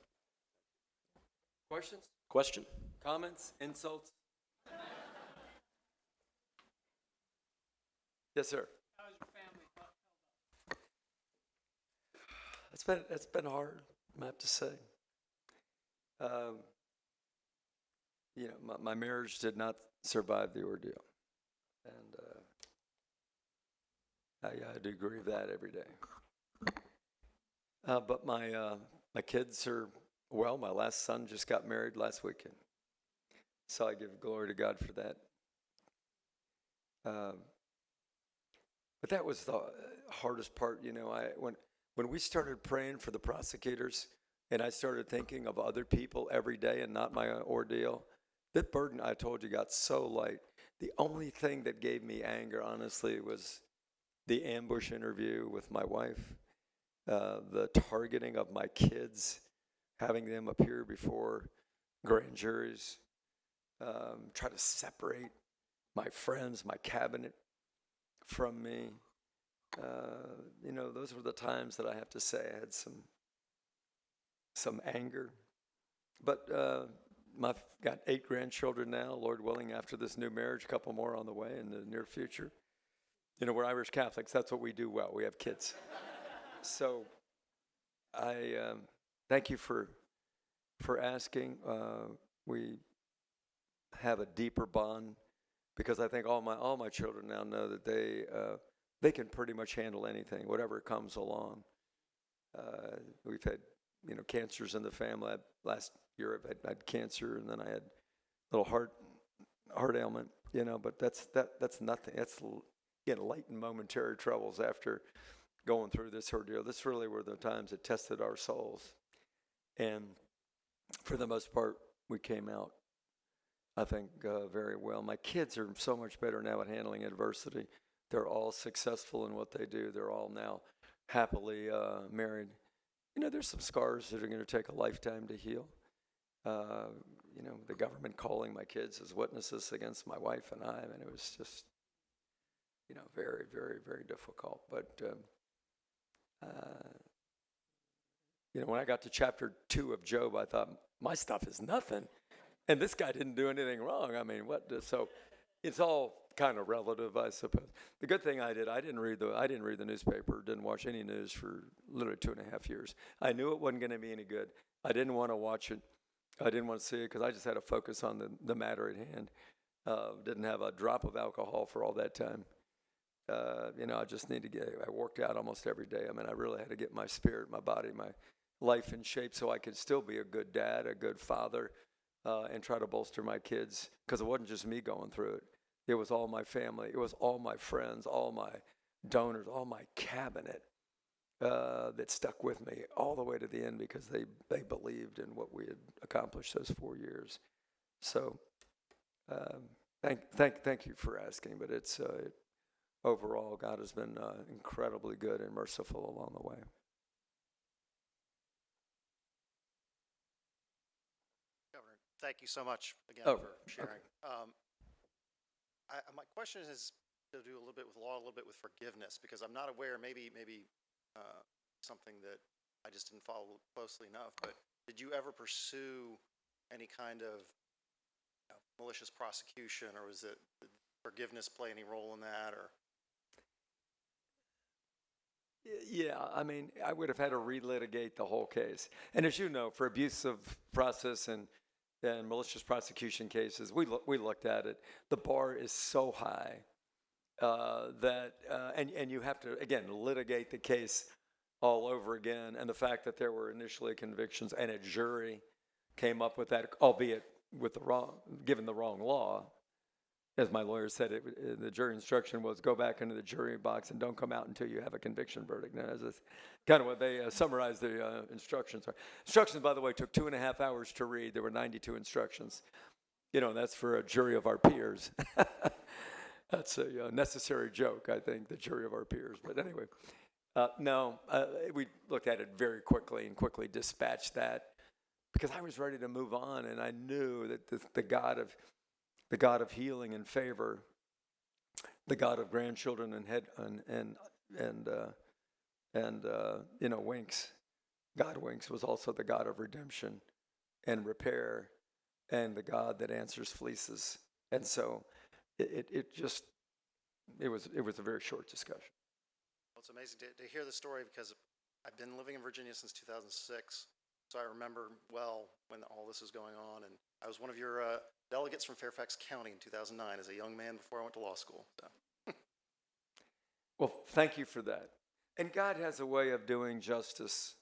Questions? Question? Comments? Insults? Yes, sir. How is your family held up? It's been hard, I have to say. My marriage did not survive the ordeal, and I do grieve that every day. But my kids are well. My last son just got married last weekend, so I give glory to God for that. But that was the hardest part, when we started praying for the prosecutors, and I started thinking of other people every day and not my ordeal, that burden, I told you, got so light. The only thing that gave me anger, honestly, was the ambush interview with my wife, the targeting of my kids, having them appear before grand juries, try to separate my friends, my cabinet from me. Those were the times that I have to say I had some anger. But I've got 8 grandchildren now, Lord willing, after this new marriage, a couple more on the way in the near future. We're Irish Catholics. That's what we do well. We have kids. So I thank you for asking. We have a deeper bond because I think all my children now know that they they can pretty much handle anything, whatever comes along. We've had, cancers in the family. Last year I had cancer, and then I had a little heart ailment, but that's nothing. That's, light and momentary troubles after going through this ordeal. This really were the times that tested our souls. And for the most part, we came out, I think, very well. My kids are so much better now at handling adversity. They're all successful in what they do. They're all now happily married. There's some scars that are going to take a lifetime to heal. The government calling my kids as witnesses against my wife and I mean, it was just, very, very, very difficult. But, when I got to chapter 2 of Job, I thought, my stuff is nothing. And this guy didn't do anything wrong. I mean, so it's all kind of relative, I suppose. The good thing I didn't read the newspaper, didn't watch any news for literally 2.5 years. I knew it wasn't going to be any good. I didn't want to watch it. I didn't want to see it because I just had to focus on the matter at hand. Didn't have a drop of alcohol for all that time. I just I worked out almost every day. I mean, I really had to get my spirit, my body, my life in shape so I could still be a good dad, a good father, and try to bolster my kids, because it wasn't just me going through it. It was all my family. It was all my friends, all my donors, all my cabinet that stuck with me all the way to the end because they believed in what we had accomplished those 4 years. So thank you for asking, but it's overall, God has been incredibly good and merciful along the way. Governor, thank you so much again Oh, for sharing. My question is to do a little bit with law, a little bit with forgiveness, because I'm not aware, maybe something that I just didn't follow closely enough, but did you ever pursue any kind of malicious prosecution, or did forgiveness play any role in that, or? Yeah, I mean, I would have had to relitigate the whole case. And as you know, for abusive process and malicious prosecution cases, we looked at it. The bar is so high that you have to, again, litigate the case all over again. And the fact that there were initially convictions and a jury came up with that, albeit with given the wrong law. As my lawyer said, the jury instruction was go back into the jury box and don't come out until you have a conviction verdict. Now, that's kind of what they summarized the instructions. Instructions, by the way, took 2.5 hours to read. There were 92 instructions. That's for a jury of our peers. That's a necessary joke, I think, the jury of our peers. But anyway, we looked at it very quickly and quickly dispatched that because I was ready to move on, and I knew that the God of healing and favor, the God of grandchildren and winks, God winks, was also the God of redemption and repair, and the God that answers fleeces. And so it was a very short discussion. Well, it's amazing to hear the story, because I've been living in Virginia since 2006. So I remember well when all this was going on, and I was one of your delegates from Fairfax County in 2009 as a young man before I went to law school. So. Well, thank you for that. And God has a way of doing justice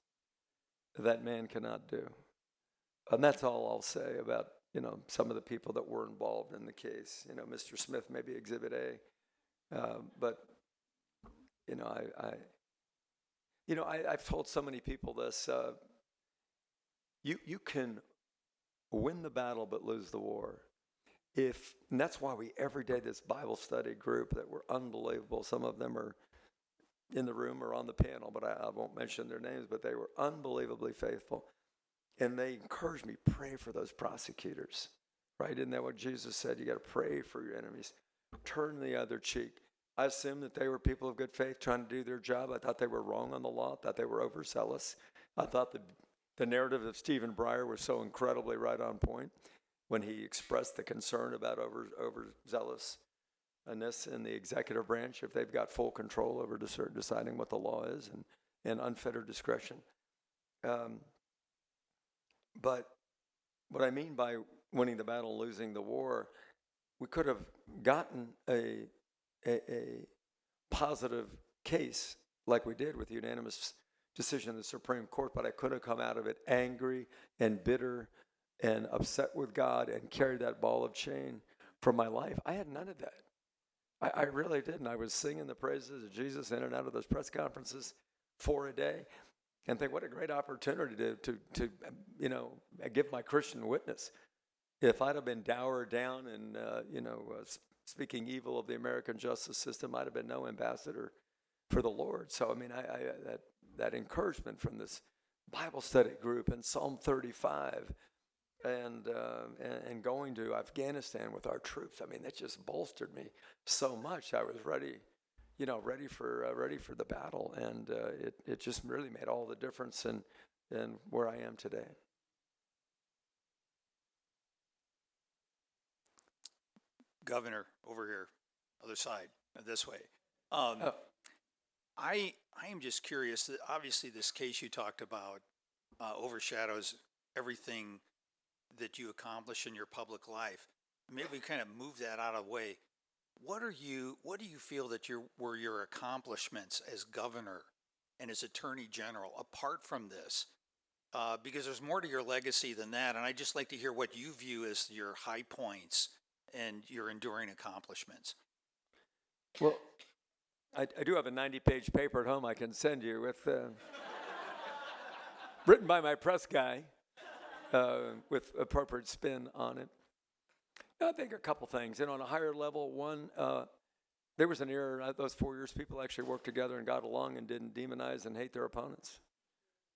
that man cannot do. And that's all I'll say about, some of the people that were involved in the case. Mr. Smith may be Exhibit A. But, I've told so many people this. You can win the battle but lose the war. And that's why every day this Bible study group that were unbelievable, some of them are in the room or on the panel, but I won't mention their names, but they were unbelievably faithful. And they encouraged me, pray for those prosecutors, right? Isn't that what Jesus said? You got to pray for your enemies. Turn the other cheek. I assumed that they were people of good faith trying to do their job. I thought they were wrong on the law. I thought they were overzealous. I thought the narrative of Stephen Breyer was so incredibly right on point when he expressed the concern about overzealousness in the executive branch, if they've got full control over deciding what the law is and unfettered discretion. But what I mean by winning the battle, losing the war, we could have gotten a positive case like we did with the unanimous decision of the Supreme Court, but I could have come out of it angry and bitter and upset with God and carried that ball of chain for my life. I had none of that. I really didn't. I was singing the praises of Jesus in and out of those press conferences 4 a day, and think what a great opportunity to give my Christian witness. If I'd have been dowered down and speaking evil of the American justice system, I'd have been no ambassador for the Lord. So I mean, that encouragement from this Bible study group and Psalm 35 and going to Afghanistan with our troops, I mean, that just bolstered me so much. I was ready for the battle, and it just really made all the difference in where I am today. Governor over here, other side, this way. Oh. I am just curious that obviously this case you talked about overshadows everything that you accomplish in your public life. Maybe we kind of move that out of the way. What do you feel that were your accomplishments as governor and as attorney general apart from this? Because there's more to your legacy than that, and I'd just like to hear what you view as your high points and your enduring accomplishments. Well, I do have a 90-page paper at home I can send you with written by my press guy with appropriate spin on it. I think a couple things. On a higher level, one, there was an era, those 4 years, people actually worked together and got along and didn't demonize and hate their opponents.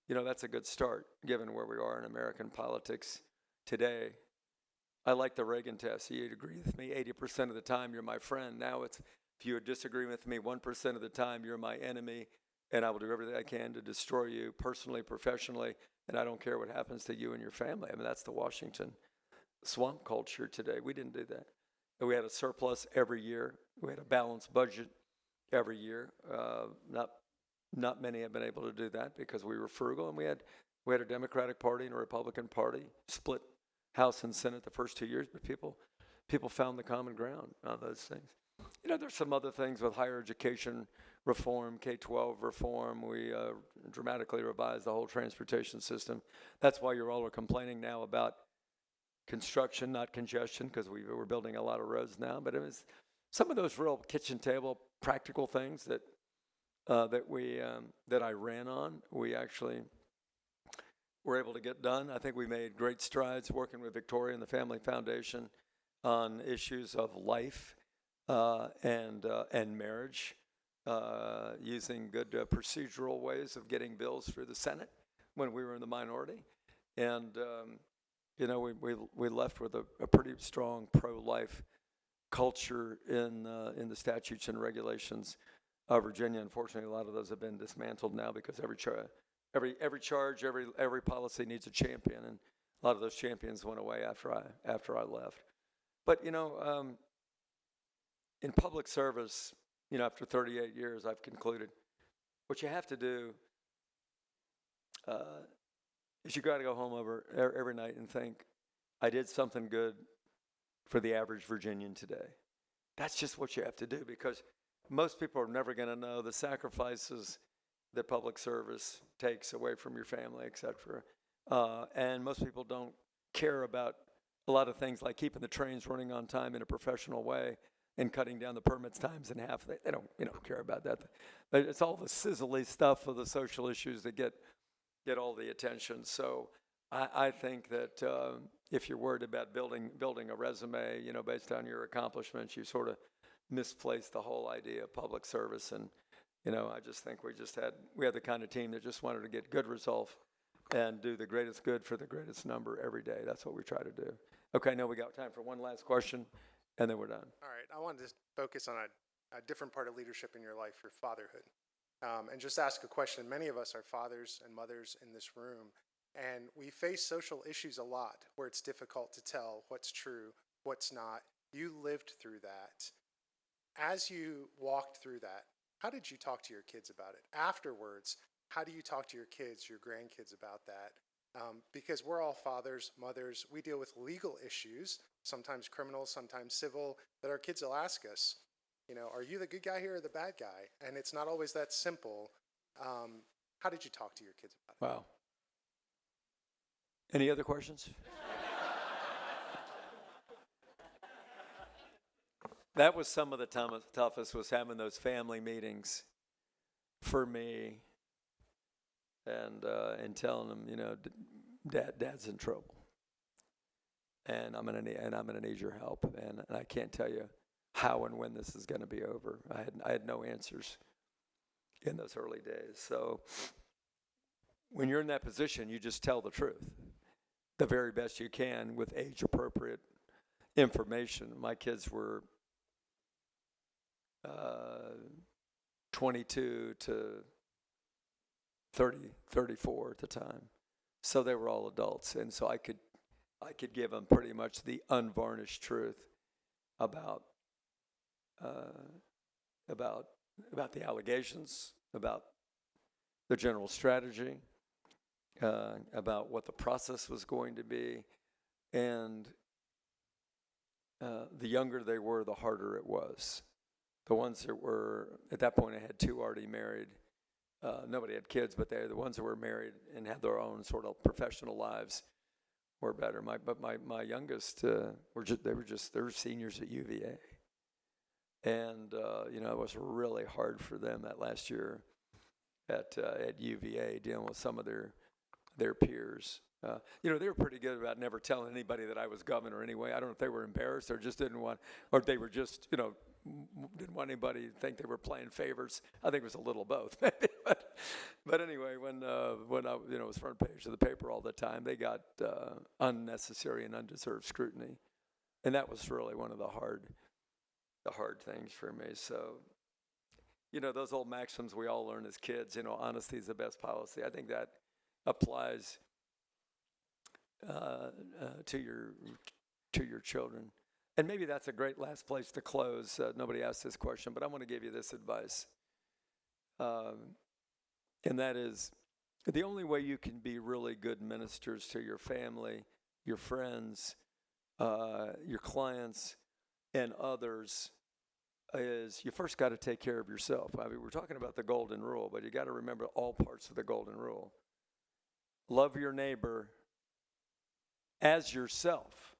That's a good start, given where we are in American politics today. I like the Reagan test. You'd agree with me 80% of the time, you're my friend. Now it's, if you disagree with me 1% of the time, you're my enemy, and I will do everything I can to destroy you personally, professionally, and I don't care what happens to you and your family. I mean, that's the Washington swamp culture today. We didn't do that. We had a surplus every year. We had a balanced budget every year. Not many have been able to do that because we were frugal, and we had a Democratic Party and a Republican Party split House and Senate the first 2 years, but people found the common ground on those things. There's some other things with higher education reform, K-12 reform. We dramatically revised the whole transportation system. That's why you all are complaining now about construction, not congestion, because we're building a lot of roads now. But it was some of those real kitchen table practical things that I ran on. We actually were able to get done. I think we made great strides working with Victoria and the Family Foundation on issues of life and marriage, using good procedural ways of getting bills through the Senate when we were in the minority. And we left with a pretty strong pro-life culture in the statutes and regulations of Virginia. Unfortunately, a lot of those have been dismantled now because every charge, every policy needs a champion, and a lot of those champions went away after I left. But in public service, after 38 years, I've concluded what you have to do is you got to go home every night and think, I did something good for the average Virginian today. That's just what you have to do, because most people are never going to know the sacrifices that public service takes away from your family, et cetera. And most people don't care about a lot of things like keeping the trains running on time in a professional way and cutting down the permits times in half. They don't care about that. It's all the sizzly stuff of the social issues that get all the attention. So I think that if you're worried about building a resume, based on your accomplishments, you sort of misplaced the whole idea of public service. And I just think we had the kind of team that just wanted to get good results and do the greatest good for the greatest number every day. That's what we try to do. Okay, I know we got time for one last question, and then we're done. All right, I wanted to focus on a different part of leadership in your life, your fatherhood, and just ask a question. Many of us are fathers and mothers in this room, and we face social issues a lot where it's difficult to tell what's true, what's not. You lived through that. As you walked through that, how did you talk to your kids about it? Afterwards, how do you talk to your kids, your grandkids about that? Because we're all fathers, mothers, we deal with legal issues, sometimes criminal, sometimes civil, that our kids will ask us, You know, are you the good guy here or the bad guy? And it's not always that simple. How did you talk to your kids about it? Wow. Any other questions? That was some of the toughest, was having those family meetings for me, and telling them, you know, Dad's in trouble, and I'm gonna need your help, and I can't tell you how and when this is going to be over. I had no answers in those early days. So when you're in that position, you just tell the truth, the very best you can with age-appropriate information. My kids were 22 to 30, 34 at the time. So they were all adults. And so I could give them pretty much the unvarnished truth about the allegations, about the general strategy, about what the process was going to be. And the younger they were, the harder it was. The ones that were, at that point I had two already married. Nobody had kids, but the ones that were married and had their own sort of professional lives were better. My youngest, they were seniors at UVA. And, you know, it was really hard for them that last year at UVA, dealing with some of their peers. You know, they were pretty good about never telling anybody that I was governor anyway. I don't know if they were embarrassed or just didn't want, or they were just, you know, didn't want anybody to think they were playing favorites. I think it was a little both. But anyway, when I, you know, was front page of the paper all the time, they got unnecessary and undeserved scrutiny. And that was really one of the hard things for me. So, you know, those old maxims we all learn as kids, you know, honesty is the best policy. I think that applies to your children. And maybe that's a great last place to close. Nobody asked this question, but I want to give you this advice. And that is, the only way you can be really good ministers to your family, your friends, your clients, and others is you first got to take care of yourself. I mean, we're talking about the golden rule, but you got to remember all parts of the golden rule. Love your neighbor as yourself.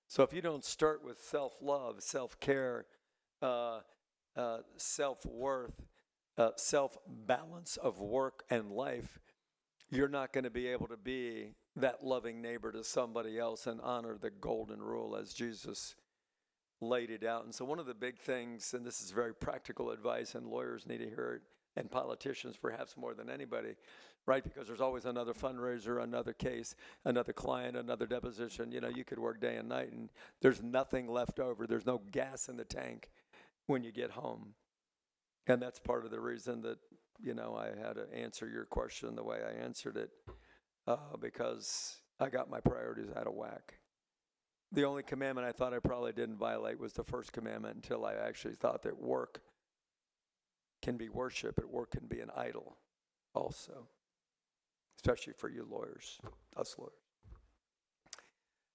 So if you don't start with self-love, self-care, self-worth, self-balance of work and life, you're not going to be able to be that loving neighbor to somebody else and honor the golden rule as Jesus laid it out. And so one of the big things, and this is very practical advice, and lawyers need to hear it, and politicians perhaps more than anybody, right? Because there's always another fundraiser, another case, another client, another deposition. You know, you could work day and night, and there's nothing left over. There's no gas in the tank when you get home. And that's part of the reason that, you know, I had to answer your question the way I answered it, because I got my priorities out of whack. The only commandment I thought I probably didn't violate was the first commandment, until I actually thought that work can be worship, and work can be an idol also, especially for you lawyers, us lawyers.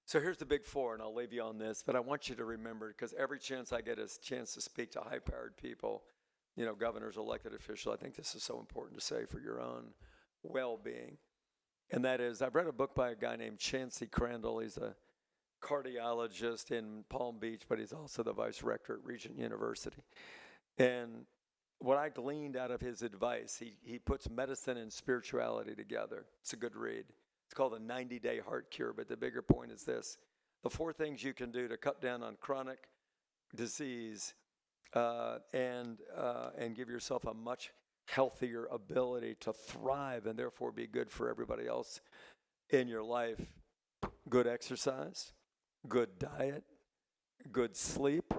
So here's the big four, and I'll leave you on this, but I want you to remember, because every chance I get a chance to speak to high-powered people, you know, governors, elected officials, I think this is so important to say for your own well-being. And that is, I've read a book by a guy named Chancey Crandall. He's a cardiologist in Palm Beach, but he's also the vice rector at Regent University. And what I gleaned out of his advice, he puts medicine and spirituality together. It's a good read. It's called the 90-Day Heart Cure, but the bigger point is this. The 4 things you can do to cut down on chronic disease and give yourself a much healthier ability to thrive and therefore be good for everybody else in your life. Good exercise, good diet, good sleep,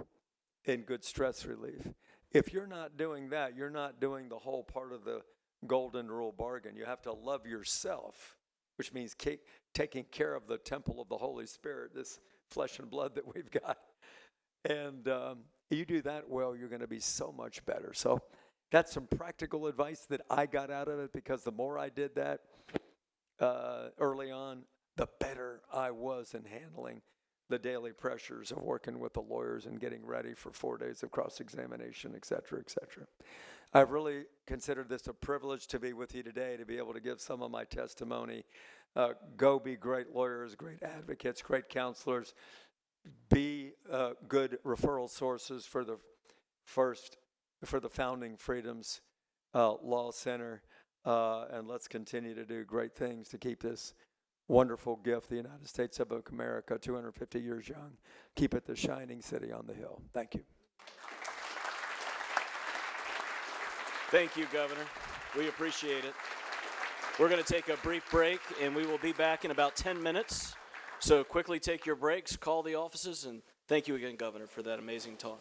and good stress relief. If you're not doing that, you're not doing the whole part of the golden rule bargain. You have to love yourself, which means taking care of the temple of the Holy Spirit, this flesh and blood that we've got. And you do that well, you're going to be so much better. So that's some practical advice that I got out of it, because the more I did that early on, the better I was in handling the daily pressures of working with the lawyers and getting ready for 4 days of cross-examination, et cetera, et cetera. I've really considered this a privilege to be with you today, to be able to give some of my testimony. Go be great lawyers, great advocates, great counselors. Be good referral sources for the Founding Freedoms Law Center, and let's continue to do great things to keep this wonderful gift, the United States of America, 250 years young. Keep it the shining city on the hill. Thank you. Thank you, Governor. We appreciate it. We're going to take a brief break, and we will be back in about 10 minutes. So quickly take your breaks, call the offices, and thank you again, Governor, for that amazing talk.